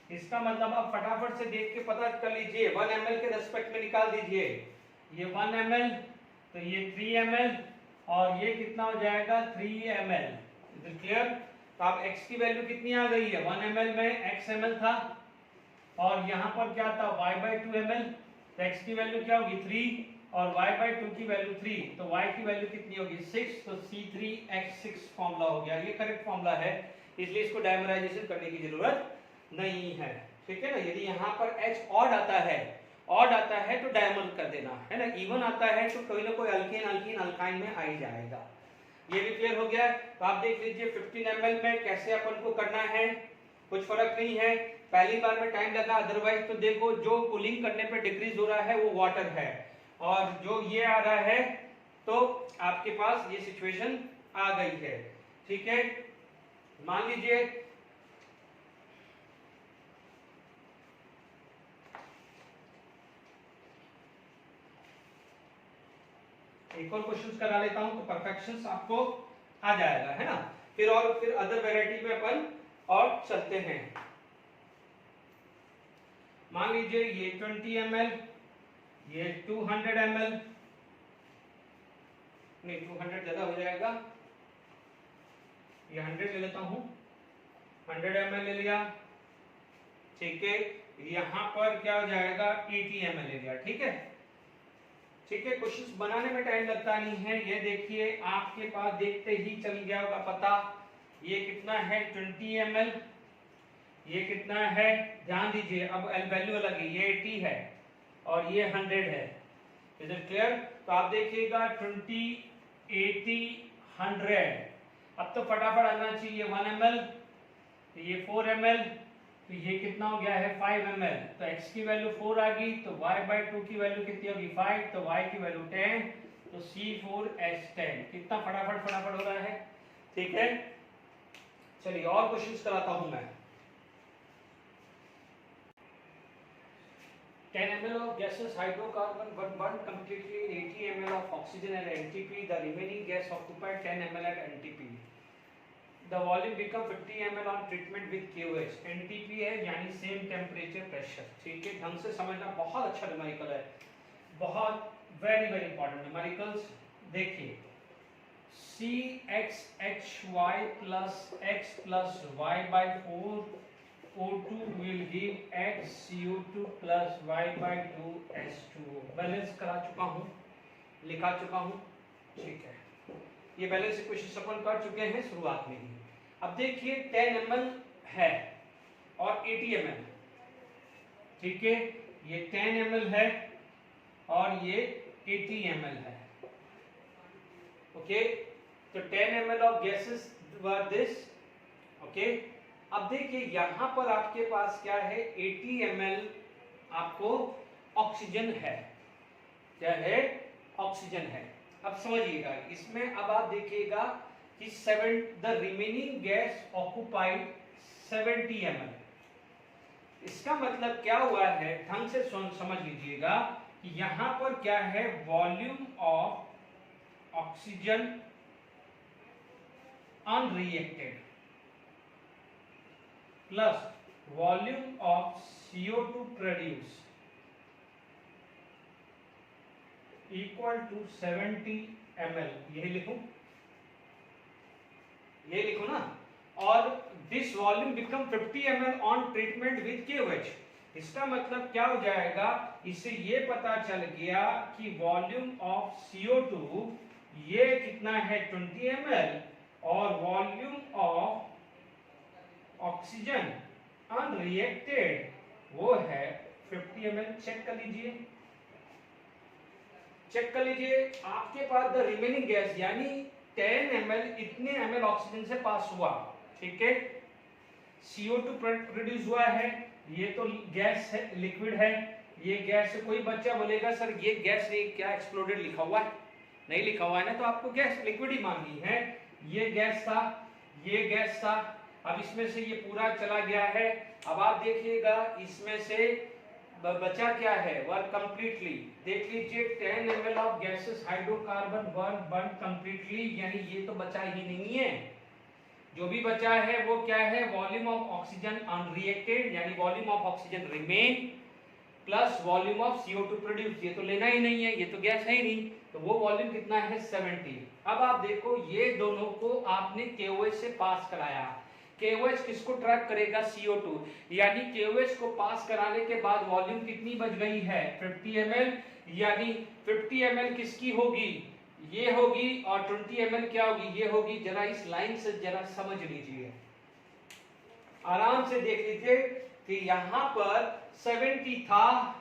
इसका मतलब आप फटाफट से देख के पता कर लीजिए, 1 ml के रेस्पेक्ट में निकाल दीजिए। ये 1 ml, तो ये 3 ml, और ये कितना हो जाएगा 3 ml। Is it clear? तो आप x की वैल्यू कितनी आ गई है, 1 ml में x ml था, और यहाँ पर क्या था y/2 ml, तो x की वैल्यू क्या होगी 3, और y/2 की वैल्यू 3, तो y की वैल्यू कितनी होगी 6, तो C3H6 फॉर्मूला हो गया। ये करेक्ट फॉर्मूला है, इसलिए इसको डायमराइजेशन करने की जरूरत नहीं है। ठीक है ना। यदि यहाँ पर H ऑड आता है तो डायमर कर देना है ना, इवन आता है तो कोई ना कोई अल्केन अल्कीन अल्काइन में आ ही जाएगा। ये भी क्लियर हो गया। तो आप देख लीजिए 15 ml में कैसे अपन को करना है, कुछ फर्क नहीं है, पहली बार में टाइम लगा, अदरवाइज तो देखो जो कूलिंग करने पे डिक्रीज हो रहा है वो वाटर है, और जो ये आ रहा है तो आपके पास ये सिचुएशन आ गई है। ठीक है, मान लीजिए एक और क्वेश्चंस करा लेता हूं तो परफेक्शंस आपको आ जाएगा, है ना। फिर अदर वैरायटी में अपन और चलते हैं। मान लीजिए ये 20 ml, ये 200 ml, नहीं 200 ज्यादा हो जाएगा, ये 100 ले लेता हूं, 100 ml ले लिया। ठीक है, यहां पर क्या हो जाएगा 80 ml ले लिया। ठीक है, ठीक है, क्वेश्चंस बनाने में टाइम लगता नहीं है। ये देखिए आपके पास देखते ही चल गया होगा पता, ये कितना है 20 ml, ये कितना है ध्यान दीजिए, अब वैल्यू अलग है, ये 80 है और ये 100 है। Is it clear? तो आप देखिएगा 20, 80, 100। अब तो फटाफट आना चाहिए 1 ml, तो ये 4 ml, तो ये कितना हो गया है 5 ml, तो x की वैल्यू 4 आ गई, तो y/2 की वैल्यू कितनी होगी 5, तो y की वैल्यू 10, तो C4H10। कितना फटाफट हो रहा है। ठीक है, चलिए और क्वेश्चंस कराता हूं मैं। 10 ml of gaseous hydrocarbon were burnt completely in 80 ml of oxygen at NTP. The remaining gas occupied 10 ml at NTP. The volume become 50 ml on treatment with KOH. NTP है यानी सेम टेम्परेचर प्रेशर। ठीक है, ढंग से समझना, बहुत अच्छा numerical है, बहुत वेरी इंपॉर्टेंट न्यूमेरिकल्स। देखिए CXHY plus X plus Y/4 O2 will give X CO2 plus Y/2 H2O। Balance करा चुका हूँ, लिखा चुका हूँ। ठीक है, ये बैलेंस इक्वेशन अपन कर चुके हैं शुरुआत में ही। अब देखिए 10 ml है और 80 ml। ठीक है, ये 10 ml है और ये 80 ml है। ओके, तो 10 ml of gases were this. Okay, अब देखिए यहां पर आपके पास क्या है 80 ml आपको ऑक्सीजन है। क्या है? ऑक्सीजन है। अब समझिएगा इसमें, अब आप देखिएगा कि the remaining gas occupied 70 ml। इसका मतलब क्या हुआ है, ढंग से समझ लीजिएगा कि यहां पर क्या है, volume of oxygen unreacted plus volume of CO2 produce equal to 70 ml, यही लिखूं, ये लिखो ना। और this volume become 50 ml on treatment with KOH। इसका मतलब क्या हो जाएगा, इससे ये पता चल गया कि वॉल्यूम ऑफ CO2 ये कितना है 20 ml और वॉल्यूम ऑफ ऑक्सीजन अनरिएक्टेड वो है 50 ml। चेक कर लीजिए, चेक कर लीजिए, आपके पास द रिमेनिंग गैस यानी 10 ml इतने ml ऑक्सीजन से पास हुआ, ठीक है। CO2 प्रोड्यूस हुआ है, ये तो गैस है, लिक्विड है, ये गैस है। कोई बच्चा बोलेगा सर ये गैस नहीं, क्या एक्सप्लोडेड लिखा हुआ है? नहीं लिखा हुआ है ना, तो आपको गैस लिक्विड ही मांगी है। ये गैस था, ये गैस था, अब इसमें से ये पूरा चला गया है। अब आप देखिएगा इसमें से बचा क्या है, वर्क कंप्लीटली। देख लीजिए 10 ml of gases hydrocarbon burn completely, यानी ये तो बचा ही नहीं है। जो भी बचा है वो क्या है, वॉल्यूम ऑफ ऑक्सीजन अनरिएक्टेड यानी volume of oxygen remain plus volume of CO2 produce. ये तो लेना ही नहीं है, ये तो गैस है ही नहीं, तो वो वॉल्यूम कितना है 70। अब आप देखो ये दोनों को आपने KOH से पास कराया। KOH किसको ट्रैक करेगा, CO2, यानी KOH को पास कराने के बाद वॉल्यूम कितनी बच गई है 50 ml, यानी 50 ml किसकी होगी, ये होगी, और 20 ml क्या होगी, ये होगी। जरा इस लाइन से जरा समझ लीजिए, आराम से देख लीजिए कि यहां पर 70 था,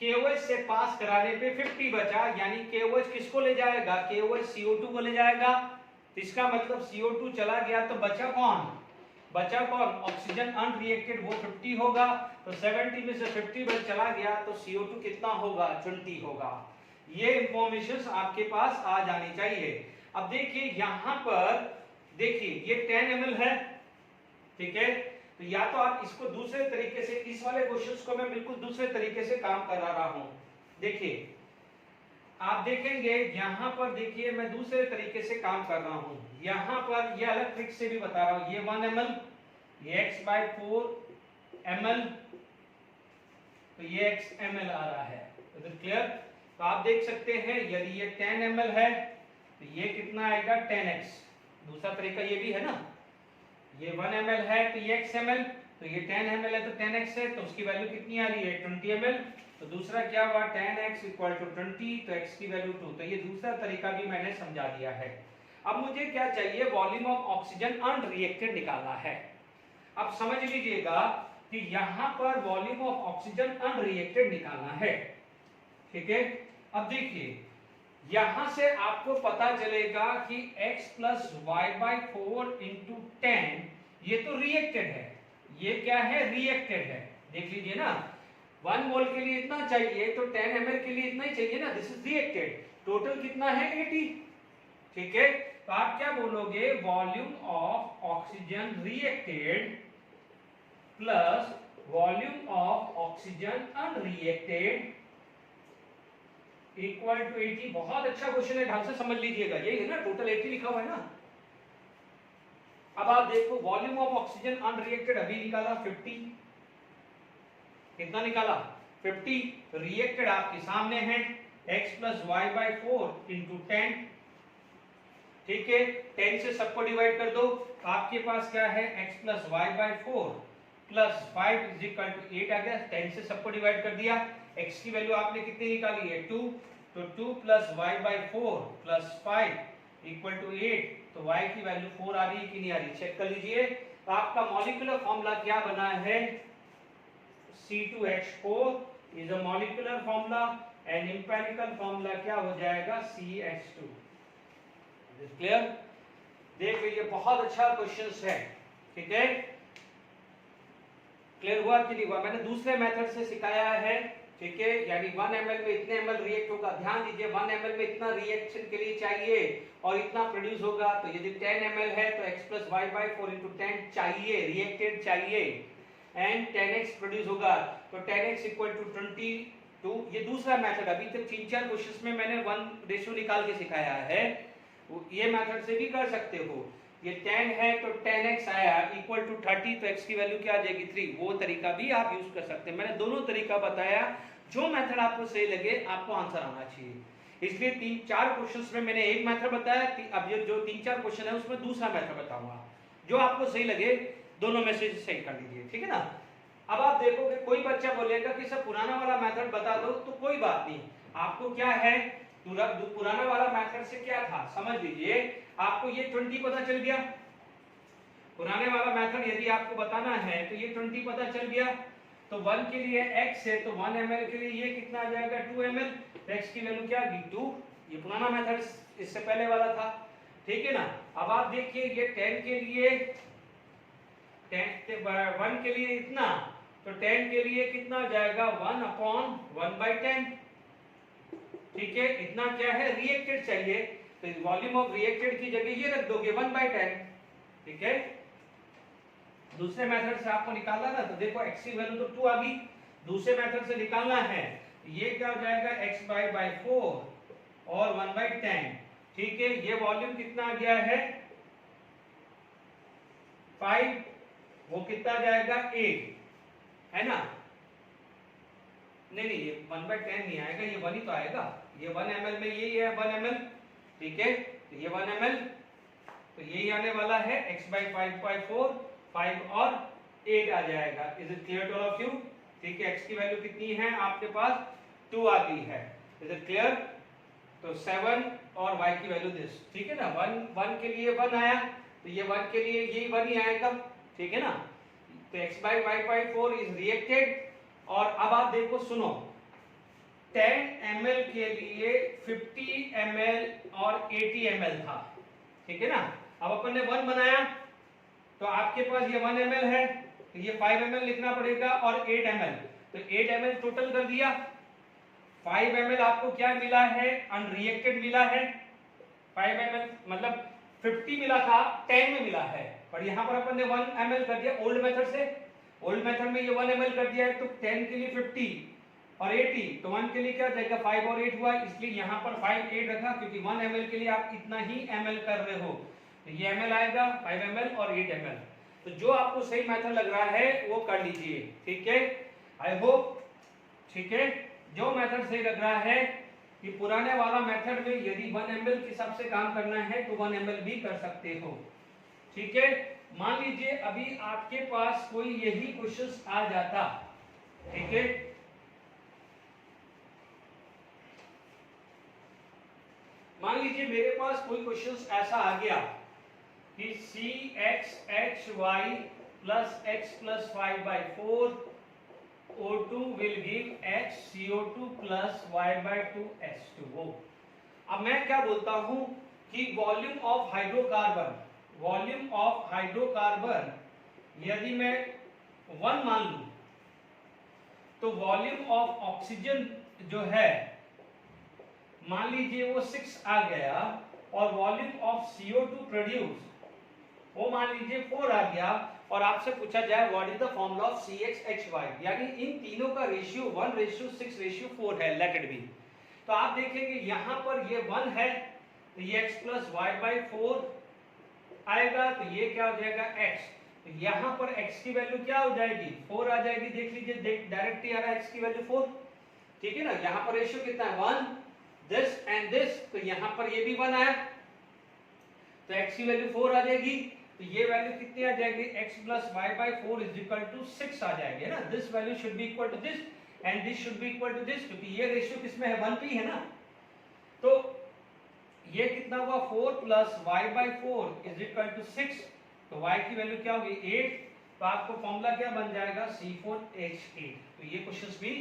KOH से पास कराने पे 50 बचा, यानी KOH किसको ले जाएगा, KOH CO2 को ले जाएगा। इसका मतलब CO2 चला गया तो बचा कौन, ऑक्सीजन अनरिएक्टेड, वो 50 होगा। तो 70 में से 50 चला गया तो CO2 कितना होगा, 20 होगा। ये इंफॉर्मेशन आपके पास आ जानी चाहिए। अब देखिए यहां पर देखिए ये 10 ml है, ठीक है। तो या तो आप इसको दूसरे तरीके से, इस वाले क्वेश्चंस को मैं बिल्कुल दूसरे तरीके से काम करा रहा हूं। देखिए आप देखेंगे यहां पर, देखिए मैं दूसरे तरीके से काम कर रहा हूं। यहां पर ये अलग ट्रिक से भी बता रहा हूं। ये 1 ml, ये x/4 ml, तो ये x ml आ रहा है। तो क्लियर, तो आप देख सकते हैं यदि ये 10 ml है तो ये कितना आएगा 10x। दूसरा तरीका ये भी है ना, ये 1 ml है तो ये x ml, तो ये 10 ml है तो 10x है, तो उसकी वैल्यू कितनी आ रही है 20 ml। तो दूसरा क्या हुआ 10x इक्वल टू 20, तो x की वैल्यू 2। तो ये दूसरा तरीका भी मैंने समझा दिया है। अब मुझे क्या चाहिए, वॉल्यूम ऑफ ऑक्सीजन अनरिएक्टेड निकालना है। अब समझ लीजिएगा कि यहां पर वॉल्यूम ऑफ ऑक्सीजन अनरिएक्टेड निकालना है, ठीक है। अब देखिए यहां से आपको पता चलेगा कि x प्लस y/4 इंटू 10, ये तो रिएक्टेड है, ये क्या है, रिएक्टेड है। देख लीजिए ना, 1 मोल के लिए इतना चाहिए तो 10 ml के लिए इतना ही चाहिए ना, दिस इज रिएक्टेड। टोटल कितना है 80, ठीक है। तो आप क्या बोलोगे, volume of oxygen reacted plus volume of oxygen unreacted equal to 80। बहुत अच्छा क्वेश्चन है, ढंग से समझ लीजिएगा, यही है ना, टोटल 80 लिखा हुआ है ना। अब आप देखो वॉल्यूम ऑफ ऑक्सीजन अनरिएक्टेड अभी निकाला 50, कितना निकाला 50, रिएक्टेड आपके सामने है x प्लस y/4 इंटू 10, ठीक है। 10 से सबको डिवाइड कर दो, तो आपके पास क्या है x plus y/4 plus 5 is equal to 8 आ गया। 10 से सबको डिवाइड कर दिया, x की वैल्यू आपने कितनी निकाली है 2, तो 2 plus y/4 plus 5 equal to 8, तो y की वैल्यू 4 आ रही है कि नहीं आ रही, चेक कर लीजिए। तो आपका मॉलिक्यूलर फॉर्मूला क्या बना है, C2H4 is a molecular formula and empirical formula क्या हो जाएगा CH2। क्लियर, देख लीजिए बहुत अच्छा क्वेश्चन है, ठीक है। क्लियर हुआ कि नहीं हुआ, मैंने दूसरे मेथड से सिखाया है, ठीक है। यानी 1 ml में इतने ml रिएक्ट होगा, ध्यान दीजिए 1 ml में इतना रिएक्शन के लिए चाहिए और इतना प्रोड्यूस होगा। तो यदि 10 ml है तो x प्लस y/4 इंटू 10 चाहिए, रिएक्टेड चाहिए, एंड 10x प्रोड्यूस होगा, तो 10x इक्वल टू 22। ये दूसरा मेथड, अभी तक 3-4 क्वेश्चंस में मैंने 1 रेशियो निकाल के सिखाया है, ये मेथड से भी कर सकते हो। ये 10 है तो 10x आया इक्वल टू 30, तो x की वैल्यू क्या आ जाएगी 3। वो तरीका भी आप यूज कर सकते हैं। मैंने दोनों तरीका बताया, जो मेथड आपको सही लगे आपको आंसर आना चाहिए। इसलिए 3-4 क्वेश्चंस में मैंने एक मेथड बताया, अब ये जो 3-4 क्वेश्चन है उसमें दूसरा मेथड बताऊंगा। जो आपको सही लगे दोनों में से सही कर लीजिए, ठीक है ना। अब आप देखोगे कोई बच्चा बोलेगा कि सर पुराना वाला मेथड बता दो, तो कोई बात नहीं, आपको क्या है पुराना वाला मेथड से क्या था समझ लीजिए। आपको ये 20 पता चल गया, पुराने वाला मेथड यदि आपको बताना है तो ये 20 पता चल गया। तो 1 के लिए x है तो 1 ml के लिए ये कितना आ जाएगा 2 ml, तो x की वैल्यू क्या आ गई 2। ये पुराना मेथड इससे पहले वाला था, ठीक है ना। अब आप देखिए ये 10 के लिए 1 के लिए इतना, तो 10 के लिए कितना आ जाएगा 1/1/10, ठीक है। इतना क्या है रिएक्टेड चाहिए, तो वॉल्यूम ऑफ रिएक्टेड की जगह ये रख दोगे 1/10, ठीक है। दूसरे मेथड से आपको निकालना ना, तो देखो x की वैल्यू तो 2 आ गई, दूसरे मेथड से निकालना है ये क्या हो जाएगा x/4 और 1/10, ठीक है। ये वॉल्यूम कितना आ गया है 5, वो कितना जाएगा 8, है ना। नहीं ये 1/10 नहीं आएगा, ये 1 ही तो आएगा, ये 1 ml में यही है 1 ml, ठीक है। तो ये 1 ml, तो यही आने वाला है x/5/4, 5 और 8 आ जाएगा। Is it clear to all of you, ठीक है। x की वैल्यू कितनी है आपके पास 2 आ गई है, इज इट क्लियर। तो 7 और y की वैल्यू दिस, ठीक है ना। 1 के लिए 1 आया, तो ये 1 के लिए यही 1 ही आएगा, ठीक है ना। तो x/5/4 इज रिएक्टेड। और अब आप देखो सुनो, 10 ml के लिए 50 ml और 80 ml था, ठीक है ना। अब अपन ने 1 बनाया, तो आपके पास ये 1 ml है, तो ये 5 ml लिखना पड़ेगा और 8 ml, तो 8 ml टोटल कर दिया। 5 ml आपको क्या मिला है अनरिएक्टेड मिला है, 5 ml मतलब 50 मिला था 10 में मिला है, पर यहाँ पर अपन ने 1 ml कर दिया ओल्ड मेथड से। ओल्ड मेथड में ये 1 ml कर दिया है, तो 10 के लिए 50 और 80, तो 1 के लिए क्या जाएगा 5 और 8 हुआ, इसलिए यहाँ पर 5 8 रखा, क्योंकि 1 ml के लिए आप इतना ही ml कर रहे हो, तो ये ml आएगा 5 ml और 8 ml। तो जो आपको सही मेथड लग रहा है वो कर लीजिए, ठीक है। आई होप, ठीक है। जो मेथड सही लग रहा है कि पुराने वाला मेथड में यदि 1 ml के हिसाब से काम करना है तो 1 ml भी कर सकते हो, ठीक है। मान लीजिए अभी आपके पास कोई यही क्वेश्चंस आ जाता, ठीक है। मान लीजिए मेरे पास कोई क्वेश्चंस ऐसा आ गया कि CxHy plus x plus 5/4 O2 will give HCO2 plus y/2 H2O। अब मैं क्या बोलता हूं कि volume of hydrocarbon, volume of hydrocarbon यदि मैं 1 मान लूं, तो वॉल्यूम ऑफ ऑक्सीजन जो है मान लीजिए वो 6 आ गया, और वॉल्यूम ऑफ CO2 प्रोड्यूस वो मान लीजिए 4 आ गया, और आपसे पूछा जाए what is the formula of CxHy, यानी इन तीनों का रेशियो 1:6:4 है, लेट इट बी। तो आप देखेंगे यहां पर ये 1 है, तो ये x plus y/4 आएगा, तो ये क्या हो जाएगा x, तो यहां पर x की वैल्यू क्या हो जाएगी 4 आ जाएगी। देख लीजिए डायरेक्ट ही आ रहा है x की वैल्यू 4, ठीक है ना। यहां पर रेशियो कितना है 1, दिस एंड दिस, तो यहां पर ये भी 1 आया, तो x की वैल्यू 4 आ जाएगी। तो ये वैल्यू कितनी आ जाएगी x plus y/4 is equal to 6 आ जाएगी ना। This value should be equal to this and this should be equal to this, क्योंकि ये रेशियो किसमें है 1 पे है ना। तो ये कितना हुआ 4 plus y/4 is equal to 6, तो y की वैल्यू क्या होगी 8, तो आपको फॉर्मूला क्या बन जाएगा C4H8। तो ये क्वेश्चंस भी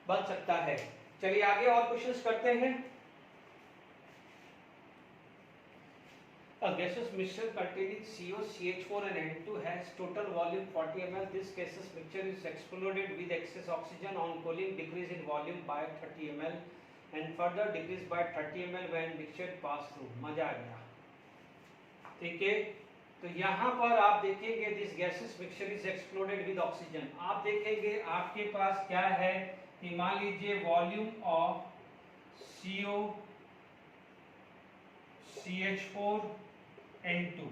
बन सकता है। चलिए आगे और क्वेश्चंस करते हैं। A gaseous mixture containing CO, CH4 and N2 has total volume 40 ml. This gaseous mixture is exploded with excess oxygen on cooling, decrease in volume by 30 ml and further decrease by 30 ml when mixture pass through। मजा आ गया, ठीक है। तो यहाँ पर आप देखेंगे this gaseous mixture is exploded with oxygen। आप देखेंगे आपके पास क्या है कि मान लीजिए volume of CO, CH4 N2,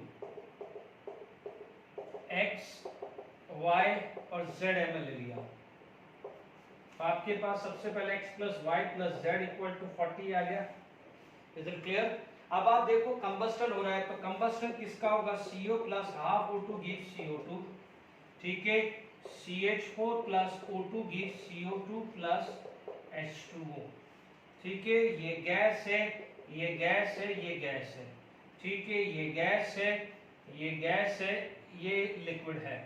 x y और z ml ले लिया, तो आपके पास सबसे पहले x plus y plus z equal to 40 आ गया। Is it clear? अब आप देखो कंबस्टन हो रहा है, तो कंबस्टन किसका होगा? CO plus half O2 gives CO2, ठीक है। CH4 plus O2 gives CO2 plus H2O, ठीक है। ये गैस है, ये गैस है, ये गैस है, ठीक है। ये गैस है, ये गैस है, ये लिक्विड है।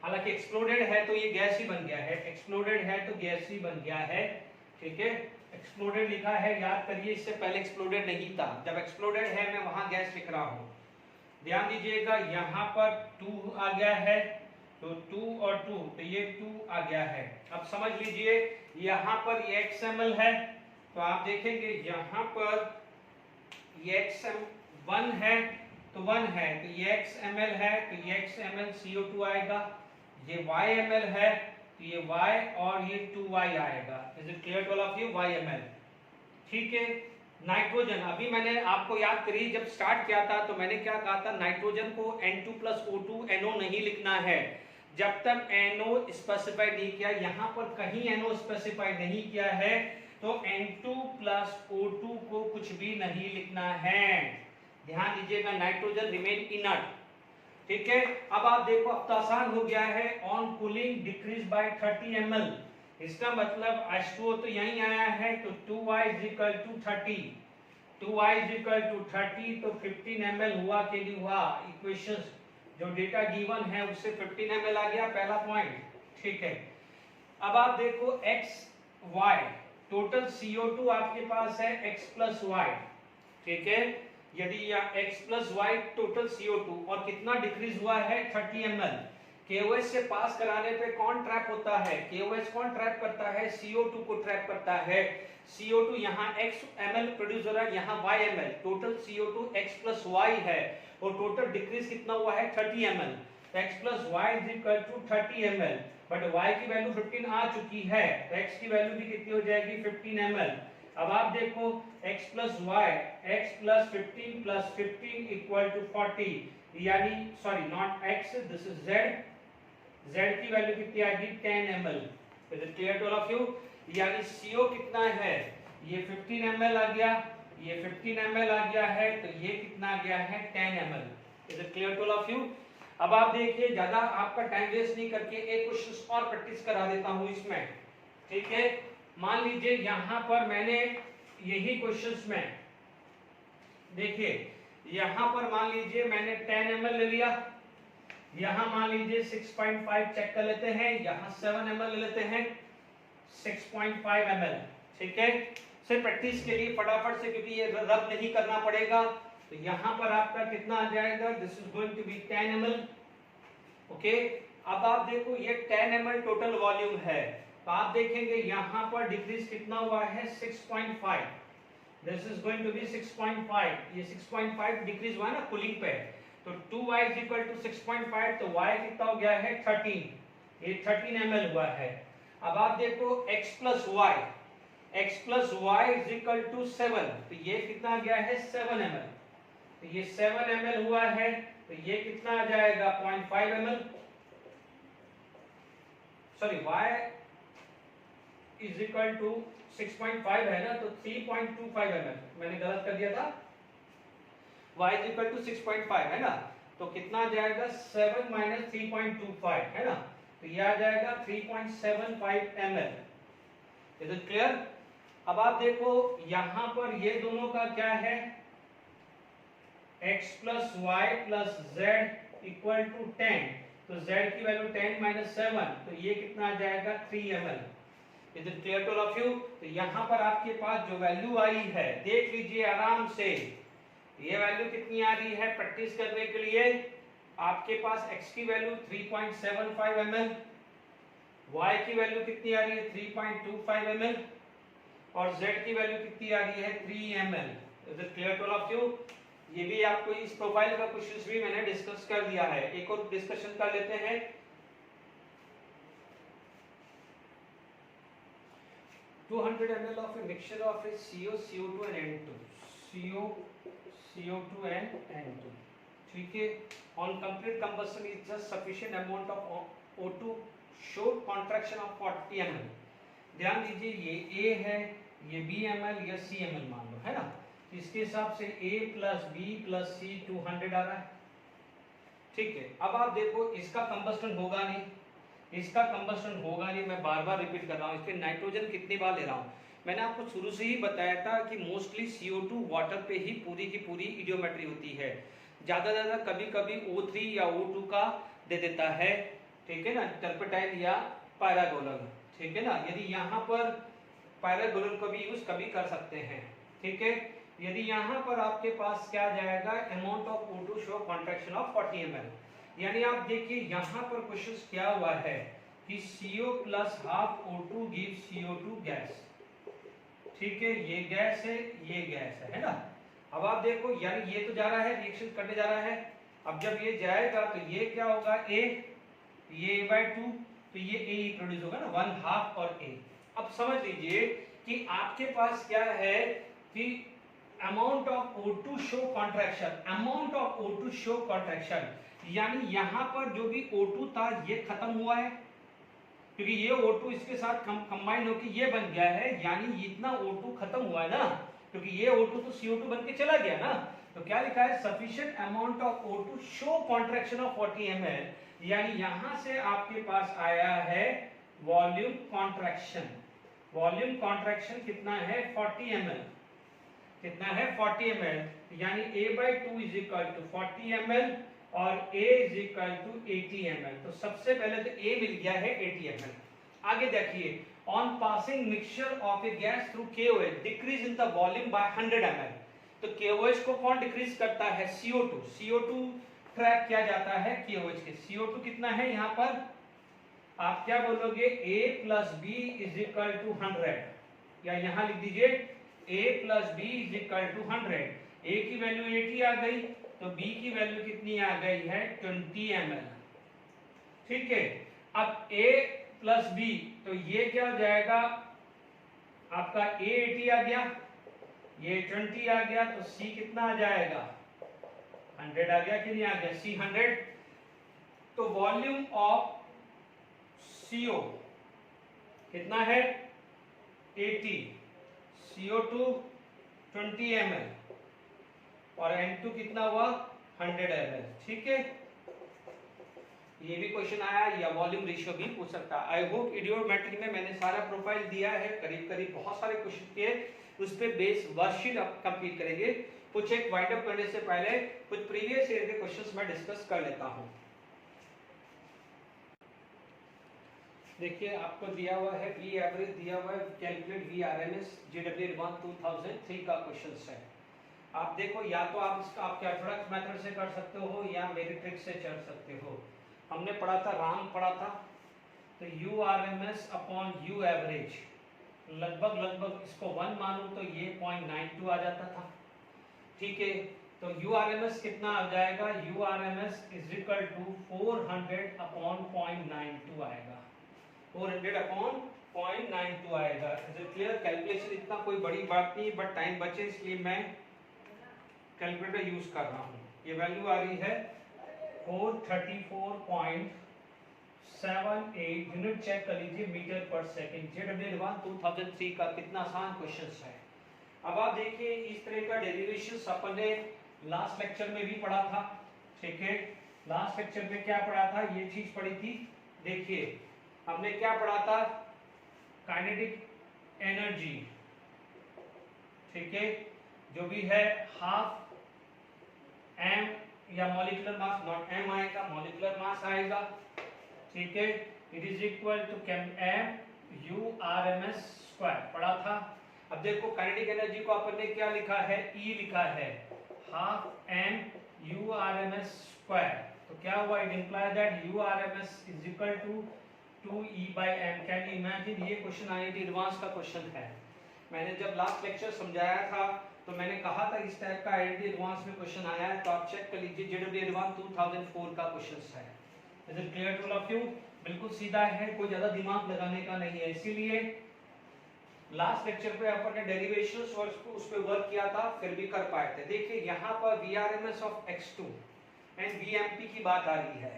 हालांकि एक्सप्लोडेड है तो ये गैस ही बन गया है, एक्सप्लोडेड है तो गैस ही बन गया है, ठीक है। एक्सप्लोडेड लिखा है, याद करिए इससे पहले एक्सप्लोडेड नहीं था। जब एक्सप्लोडेड है मैं वहां गैस लिख रहा हूं। ध्यान दीजिएगा, यहाँ पर 2 आ गया है, तो 2 और 2, तो ये 2 आ गया है। अब समझ लीजिए यहाँ पर ये XML है, तो आप देखेंगे यहाँ पर ये XM1 है, तो 1 है, तो ये XML है, तो ये XML CO2 आएगा। ये YML है, तो ये Y और ये 2Y आएगा। Is it clear to all of you? YML, ठीक है। नाइट्रोजन, अभी मैंने आपको याद करिए जब स्टार्ट किया था तो मैंने क्या कहा था, नाइट्रोजन को N2 प्लस O2 NO नहीं लिखना है जब तक NO स्पेसिफाई नहीं किया। यहाँ पर कहीं NO स्पेसिफाई नहीं किया है तो N2 प्लस O2 को कुछ भी नहीं लिखना है। ध्यान दीजिएगा, नाइट्रोजन रिमेन इनर्ट, ठीक है। अब आप देखो, अब तो आसान हो गया है। On cooling decrease by 30 ml, इसका मतलब H2O तो यहीं आया है, तो 2y is equal to 30, 2y is equal to 30, तो 15 ml हुआ कि नहीं हुआ? इक्वेशन जो डेटा गिवन है उससे 15 ml आ गया, पहला पॉइंट, ठीक है। अब आप देखो x y, टोटल CO2 आपके पास है x प्लस वाई, ठीक है। यदि यह x plus Y total CO2 और कितना डिक्रीज हुआ है? 30 ml। KOH से पास कराने पे कौन ट्रैप होता है? KOH कौन ट्रैप करता है? CO2 को ट्रैप करता है। CO2 यहाँ x ml प्रोड्यूस हो रहा है, यहाँ y ml, total CO2 x plus y है और टोटल डिक्रीज कितना हुआ है? 30 ml। x plus y is equal to 30 ml, but y की वैल्यू 15 आ चुकी है, तो x की वैल्यू भी कितनी हो जाएगी? 15 ml। अब आप देखो x plus y, x plus 15 plus 15 equal to 40, यानी sorry not x, this is z, z की वैल्यू कितनी आएगी? 10 ml। Is it clear to all of you? यानी CO कितना है? ये 15 ml आ गया, ये 15 ml आ गया है, तो ये कितना आ गया है? 10 ml। Is it clear to all of you? अब आप देखिए, ज्यादा आपका टाइम वेस्ट नहीं करके एक क्वेश्चन और प्रैक्टिस करा देता हूं इसमें, ठीक है। मान लीजिए यहाँ पर मैंने यही क्वेश्चंस में देखिए, यहाँ पर मान लीजिए मैंने 10 ml ले लिया, यहाँ मान लीजिए 6.5 चेक कर लेते हैं, यहाँ 7 ml ले लेते हैं, 6.5 ml, ठीक है। सिर्फ प्रैक्टिस के लिए फटाफट से, क्योंकि ये रब नहीं करना पड़ेगा, तो यहाँ पर आपका कितना आ जाएगा? This is going to be 10 ml, okay. अब आप देखो ये 10 ml टोटल वॉल्यूम है, तो आप देखेंगे यहाँ पर डिक्रीज कितना हुआ है? 6.5, this is going to be 6.5, ये 6.5 डिक्रीज हुआ ना कूलिंग पे, तो 2y इज इक्वल टू 6.5, तो y कितना हो गया है? 13, ये 13 ml हुआ है। अब आप देखो x plus y is equal to 7, तो ये कितना आ गया है? 7 ml, तो ये 7 ml हुआ है, तो ये कितना आ जाएगा? 0.5 ml, sorry y is equal to 6.5 है ना, तो 3.25 ml, मैंने गलत कर दिया था, y इज इक्वल टू 6.5 है ना, तो कितना आ जाएगा? 7 माइनस 3.25 है ना, तो ये आ जाएगा 3.75 ml। Is it clear? अब आप देखो यहाँ पर ये दोनों का क्या है? x plus y plus z equal to 10, तो z की वैल्यू 10 माइनस 7, तो ये कितना आ जाएगा? 3 ml। Is it clear to all of you? तो यहाँ पर आपके पास जो वैल्यू आई है, देख लीजिए आराम से, ये वैल्यू कितनी आ रही है प्रैक्टिस करने के लिए? आपके पास x की वैल्यू 3.75 ml, y की वैल्यू कितनी आ रही है? 3.25 ml, और z की वैल्यू कितनी आ रही है? 3 ml। Is it clear to all of you? ये भी आपको इस प्रोफाइल का क्वेश्चंस भी मैंने डिस्कस कर दिया है, एक और डिस्कशन कर लेते हैं। 200 ml of a mixture of a CO, CO2 and N2, CO, CO2 and N2, ठीक है। On complete combustion is just sufficient amount of O2 show contraction of 40 ml। ध्यान दीजिए ये A है, ये B ml या C ml मान लो, है ना। इसके हिसाब से A plus B plus C 200 आ रहा है, ठीक है। अब आप देखो इसका कंबस्टन होगा नहीं, इसका कंबस्टन होगा नहीं, मैं बार बार रिपीट कर रहा हूँ। इसके नाइट्रोजन कितनी बार ले रहा हूँ, मैंने आपको शुरू से ही बताया था कि मोस्टली CO2 वाटर पे ही पूरी की पूरी इडियोमेट्री होती है। ज़्यादा कभी कभी O3 या O2 का दे देता है, ठीक है ना, टर्पेटाइल या पैरागोनल, ठीक है ना। यदि यहाँ पर पैरागोनल को भी यूज कभी कर सकते हैं, ठीक है। यदि यहाँ पर आपके पास क्या जाएगा, amount of O2 show contraction of 40 ml, यानी आप देखिए यहाँ पर क्वेश्चन क्या हुआ है कि CO plus half O2 give CO2 gas, ठीक है। ये गैस है, ये गैस है ना। अब आप देखो यानी ये तो जा रहा है, रिएक्शन करने जा रहा है। अब जब ये जाएगा तो ये क्या होगा, A, ये A/2, तो ये A ही प्रोड्यूस होगा ना, 1/2 और A। अब समझ लीजिए कि आपके पास क्या है कि amount of O2 show contraction, amount of O2 show contraction, यानी यहाँ पर जो भी O2 था ये खत्म हुआ है, क्योंकि ये O2 इसके साथ कंबाइन होकर ये बन गया है, यानी इतना O2 खत्म हुआ है ना, क्योंकि ये O2 तो CO2 बन के चला गया ना। तो क्या लिखा है, sufficient amount of O2 show contraction of 40 ml, यानी यहां से आपके पास आया है वॉल्यूम कॉन्ट्रैक्शन। वॉल्यूम कॉन्ट्रैक्शन कितना है, 40 ml, कितना है 40 ml, यानी A/2 is equal to 40 ml और A is equal to 80 ml। तो सबसे पहले तो A मिल गया है 80 ml। आगे देखिए, on passing mixture of a gas through KOH decrease in the volume by 100 ml। तो KOH को कौन डिक्रीज करता है, CO2। CO2 ट्रैक किया जाता है KOH के। CO2 कितना है यहाँ पर, आप क्या बोलोगे, A plus B is equal to 100, या यहाँ लिख दीजिए A plus B is equal to 100। A की वैल्यू 80 आ गई, तो B की वैल्यू कितनी आ गई है, 20 ml, ठीक है। अब A प्लस B, तो ये क्या हो जाएगा आपका, A 80 आ गया, ये 20 आ गया, तो C कितना आ जाएगा, 100 आ गया कि नहीं आ गया, C 100। तो वॉल्यूम ऑफ CO कितना है, 80, CO2 20 ml और N2 कितना हुआ, 100 ml, ठीक है। ये भी क्वेश्चन आया, या वॉल्यूम रेशियो भी पूछ सकता है। आई होप इडियोमेट्री में मैंने सारा प्रोफाइल दिया है, करीब करीब बहुत सारे क्वेश्चन किए, उस पे बेस वर्कशीट आप कंप्लीट करेंगे। कुछ एक वाइंड अप करने से पहले कुछ प्रीवियस ईयर के क्वेश्चंस मैं डिस्कस कर लेता हूं। देखिए आपको दिया हुआ है V एवरेज, दिया हुआ है कैलकुलेट VRMS GW1 2003 का क्वेश्चन है। आप देखो, या तो आप इसका आप कैलकुलेट मेथड से कर सकते हो या मेरी ट्रिक से चल सकते हो। हमने पढ़ा था, राम पढ़ा था, तो URMS अपॉन U एवरेज, लगभग इसको 1 मानूं तो ये 0.92 आ जाता था, ठीक है। तो URMS कितना आ जाएगा, URMS is equal to 400 upon 0.92 आएगा, 400 अपॉन 0.92 आएगा। Is it clear. कैलकुलेशन इतना कोई बड़ी बात नहीं, बट टाइम बचे इसलिए मैं कैलकुलेटर यूज कर रहा हूँ। ये वैल्यू आ रही है 434.78 यूनिट, चेक कर लीजिए मीटर पर सेकंड। JW1 2003 का कितना आसान क्वेश्चन है। अब आप देखिए इस तरह का डेरिवेशन अपन ने लास्ट लेक्चर में भी पढ़ा था, ठीक है। लास्ट लेक्चर में क्या पढ़ा था, ये चीज पढ़ी थी। देखिए हमने क्या पढ़ा था, काइनेटिक एनर्जी, ठीक है, जो भी है हाफ m या मॉलिक्यूलर मास, नॉट m आएगा, मॉलिक्यूलर मास आएगा, ठीक है। It is equal to m URMS square, पढ़ा था। अब देखो काइनेटिक एनर्जी को अपन ने क्या लिखा है, E लिखा है, हाफ m URMS स्क्वायर। तो क्या हुआ, it implies that URMS is equal to 2E/m। Can you imagine, ये क्वेश्चन IIT एडवांस का क्वेश्चन है। मैंने जब लास्ट लेक्चर समझाया था तो मैंने कहा था इस टाइप का IIT एडवांस में क्वेश्चन आया है, तो आप चेक कर लीजिए। JW1 2004 का क्वेश्चन है। Is it clear to all of you. बिल्कुल सीधा है, कोई ज्यादा दिमाग लगाने का नहीं है। इसीलिए लास्ट लेक्चर पे अपन ने डेरिवेशंस और उस पे वर्क किया था, फिर भी कर पाए थे। देखिए यहाँ पर VRMS of x2, and VMP की बात आ रही है।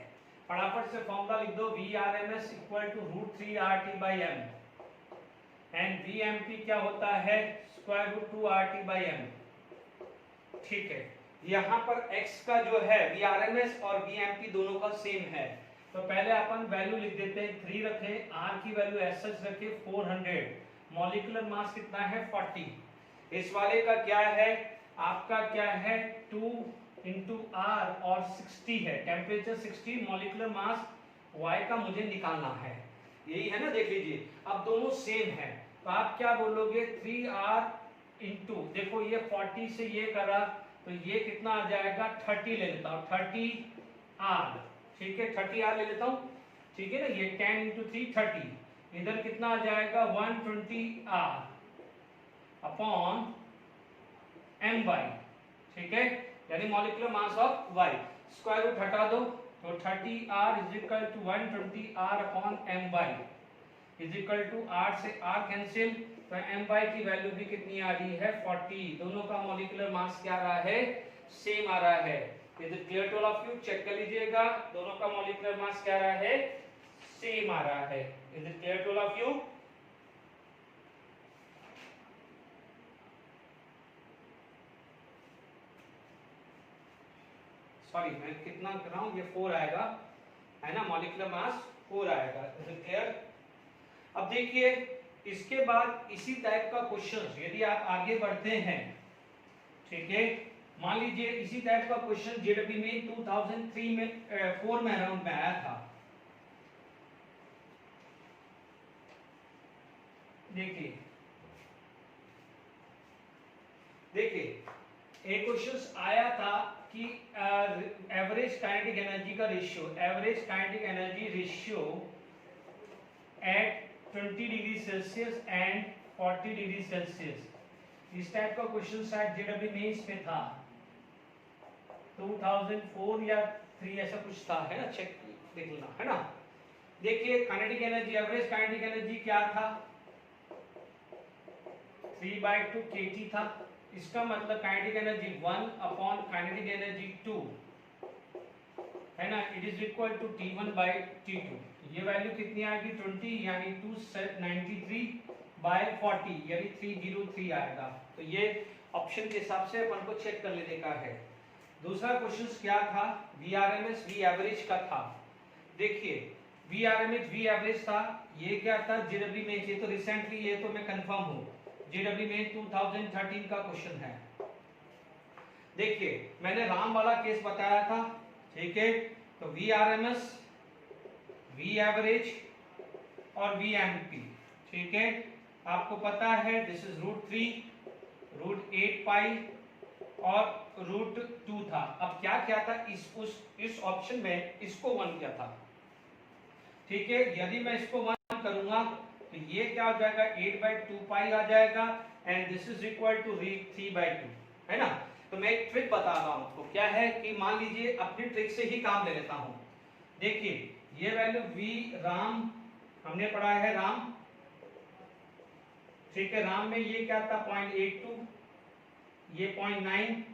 फटाफट से फॉर्मूला लिख दो, VRMS equal to √3RT/m and VMP क्या होता है, √2RT/m। ठीक है, यहाँ पर x का जो है VRMS और VMP दोनों का सेम है, तो पहले अपन वैल्यू लिख देते हैं, 3 रखें, R की वैल्यू एस सच रखे 400, मॉलिक्यूलर मास कितना है 40, इस वाले का क्या है आपका क्या है 2 इंटू R और 60 है, टेम्परेचर 60, मॉलिक्यूलर मास Y का मुझे निकालना है, यही है ना, देख लीजिए अब दोनों सेम है, तो आप क्या बोलोगे 3R इंटू, देखो ये 40 से ये करा तो ये कितना आ जाएगा 30 ले लेता हूँ, 30R, ठीक है 30R ले लेता हूँ, ठीक है ना, ये 10 इंटू 3 30, इधर कितना आ जाएगा 120R अपॉन my, ठीक है, यानी molecular mass of y, square root हटा दो तो 30R is equal to 120R upon my is equal to R से R कैंसिल, तो my की वैल्यू भी कितनी आ रही है 40, दोनों का मॉलिक्यूलर मास क्या आ रहा है सेम आ रहा है। Is it clear to all of you, check कर लीजिएगा, दोनों का मॉलिक्यूलर मास क्या आ रहा है सेम आ रहा है। Is it clear to all of you, sorry मैं कितना कर रहा हूं, ये 4 आएगा है ना, मॉलिक्यूलर मास 4 आएगा। इज इट क्लियर, अब देखिए इसके बाद इसी टाइप का क्वेश्चन यदि आप आगे बढ़ते हैं, ठीक है, मान लीजिए इसी टाइप का क्वेश्चन जेडब्ल्यू में 2003 में 4 में अराउंड में आया था, देखिए एक क्वेश्चन आया था कि एवरेज काइनेटिक एनर्जी का ratio, average kinetic energy ratio at 20 degree Celsius and 40 degree Celsius, इस टाइप का क्वेश्चन शायद जेडब्ल्यू मेंस में था 2004 या 3 ऐसा कुछ था, है ना, चेक देख लेना, है ना। देखिए kinetic energy, average kinetic energy क्या था 3/2 kT था, इसका मतलब kinetic energy 1 upon kinetic energy 2 है ना, it is equal to T1/T2, ये वैल्यू कितनी आएगी 20 यानी 293/40 यानी 303 आएगा, तो ये ऑप्शन के हिसाब से अपन को चेक कर लेने का है। दूसरा क्वेश्चन क्या था, VRMS V एवरेज का था, देखिए VRMS V एवरेज था, ये क्या था जेडब्ल्यू में, ये तो रिसेंटली, ये तो मैं कंफर्म हूं जेडब्ल्यू में 2013 का क्वेश्चन है। देखिए मैंने राम वाला केस बताया था, ठीक है, तो VRMS V एवरेज और VMP, ठीक है, आपको पता है दिस इज √3 √8 पाई और √2 था। अब क्या क्या था इस ऑप्शन में, इसको 1 किया था, ठीक है, यदि मैं इसको 1 करूंगा तो ये क्या हो जाएगा 8/2 पाई आ जाएगा and this is equal to 3/2, है ना। तो मैं एक ट्रिक बता रहा हूं आपको, क्या है कि मान लीजिए अपनी ट्रिक से ही काम ले लेता हूं, देखिए ये वैल्यू V राम हमने पढ़ा है राम, ठीक है, राम में ये क्या था 0.82, ये 0.9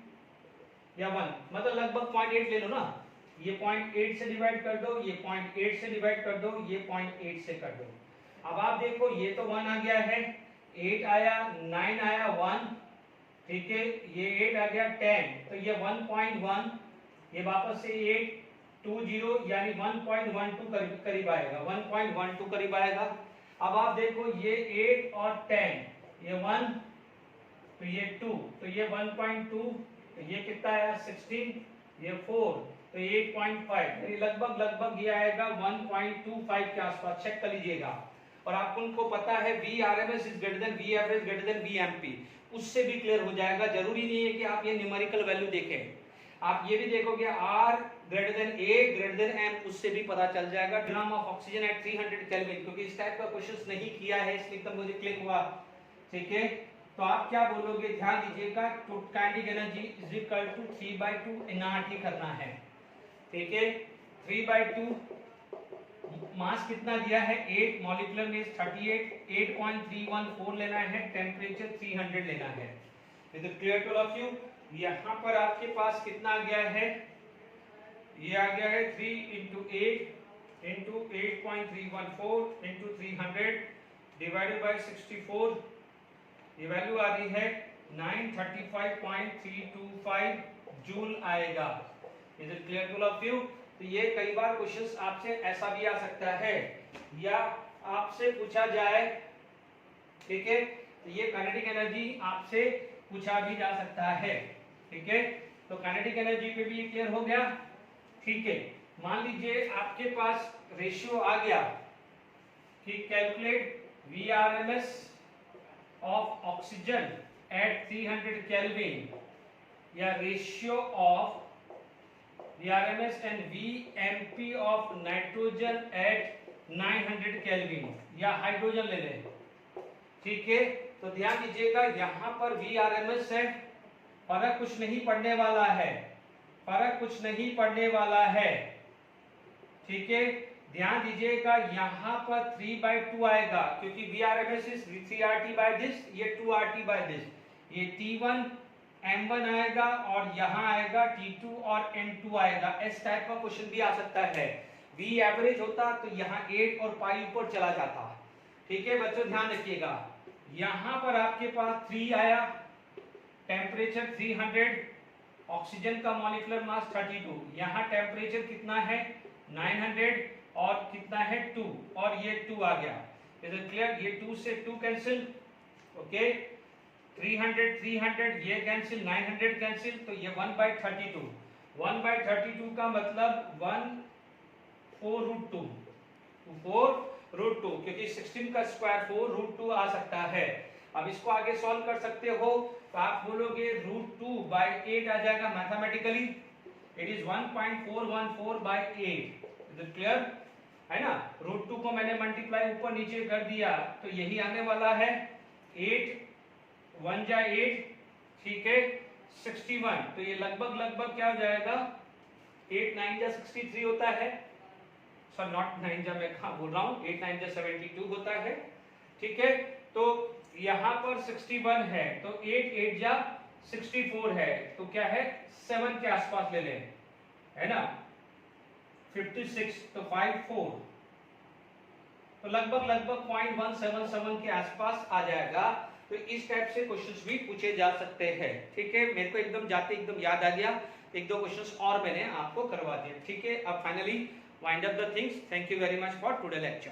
या 1, मतलब लगभग 0.8 ले लो ना, ये 0.8 से डिवाइड कर दो, ये 0.8 से डिवाइड कर दो, ये 0.8 से कर दो। अब आप देखो ये तो 1 आ गया है, 8 आया, 9 आया 1, ठीक है, ये 8 आ गया 10, तो ये 1.1, ये वापस से 820 यानी 1.12 करीब आएगा, 1.12 करीब आएगा। अब आप देखो ये 8 और 10, ये 1 तो ये 2, तो ये 1.2, तो ये कितना आया 16, ये 4 तो 8.5, लगभग ये आएगा 1.25 के आसपास, चेक कर लीजिएगा। और आप उनको पता है VRMS is greater than V average greater than VMP, उससे भी क्लियर हो जाएगा, जरूरी नहीं है कि आप ये न्यूमेरिकल वैल्यू देखें, आप ये भी देखोगे R greater than A greater than M, उससे भी पता चल जाएगा। Gram of oxygen at 300 kelvin, क्योंकि इस टाइप का क्वेश्चन नहीं किया है इसलिए एकदम मुझे क्लिक हुआ, ठीक है, तो आप क्या बोलोगे, ध्यान दीजिएगा, kinetic energy is equal to 3/2 nRT करना है, ठीक है, 3/2, मास कितना दिया है 8, मॉलिक्यूलर में 38, 8.314 लेना है, टेम्परेचर 300 लेना है। Is it clear to all of you, यहाँ पर आपके पास कितना आ गया है ये आ गया है 3 into 8 into 8.314 into 300 divided by 64। ये वैल्यू आ रही है 935.325 जूल आएगा। Is it clear to all of you? तो ये कई बार क्वेश्चंस आपसे ऐसा भी आ सकता है या आपसे पूछा जाए, ठीक है, तो ये काइनेटिक एनर्जी आपसे पूछा भी जा सकता है, ठीक है। तो काइनेटिक एनर्जी पे भी ये क्लियर हो गया, ठीक है। मान लीजिए आपके पास रेशियो आ गया कि calculate VRMS of oxygen at 300 kelvin या ratio of VRMS and VMP of nitrogen at 900 kelvin या हाइड्रोजन ले लें, ठीक है। तो ध्यान दीजिएगा यहां पर VRMS है, फर्क कुछ नहीं पड़ने वाला है, फर्क कुछ नहीं पड़ने वाला है, ठीक है। ध्यान दीजिएगा यहां पर 3/2 आएगा क्योंकि VRMS is 3RT by this, ये 2RT बाय दिस, ये T1 M1 आएगा और यहाँ आएगा T2 और N2 आएगा। इस टाइप का क्वेश्चन भी आ सकता है। V एवरेज होता तो यहाँ 8 और पाई ऊपर चला जाता, ठीक है बच्चों ध्यान रखिएगा। यहाँ पर आपके पास 3 आया, टेम्परेचर 300, ऑक्सीजन का मॉलिक्यूलर मास 32, यहाँ टेम्परेचर कितना है 900 और कितना है 2 और ये 2 आ गया। Is it clear? ये 2 से 2 कैंसिल, ओके, 300 ये कैंसिल, 900 कैंसिल, तो ये 1/32, 1/32 का मतलब 1/4√2, 4√2 क्योंकि 16 का स्क्वायर 4√2 आ सकता है। अब इसको आगे सॉल्व कर सकते हो तो आप बोलोगे √2/8 आ जाएगा mathematically, it is 1.414/8। Is it clear? है ना, √2 को मैंने मल्टीप्लाई ऊपर नीचे कर दिया तो यही आने वाला है, 8 1 जा 8, ठीक है, 61, तो ये लगभग क्या हो जाएगा, 8 9 जा 63 होता है, सॉरी नॉट 9 जा, मैं कहाँ बोल रहा हूँ, 8 9 जा 72 होता है, ठीक है। तो यहाँ पर 61 है तो 8 8 जा 64 है, तो क्या है 7 के आसपास ले लें, है ना, 56 तो 54, तो लगभग 0.177 के आसपास आ जाएगा। तो इस टाइप से क्वेश्चंस भी पूछे जा सकते हैं, ठीक है। मेरे को एकदम जाते एकदम याद आ गया, 1-2 क्वेश्चंस और मैंने आपको करवा दिए, ठीक है। अब finally wind up the things. Thank you very much for today lecture.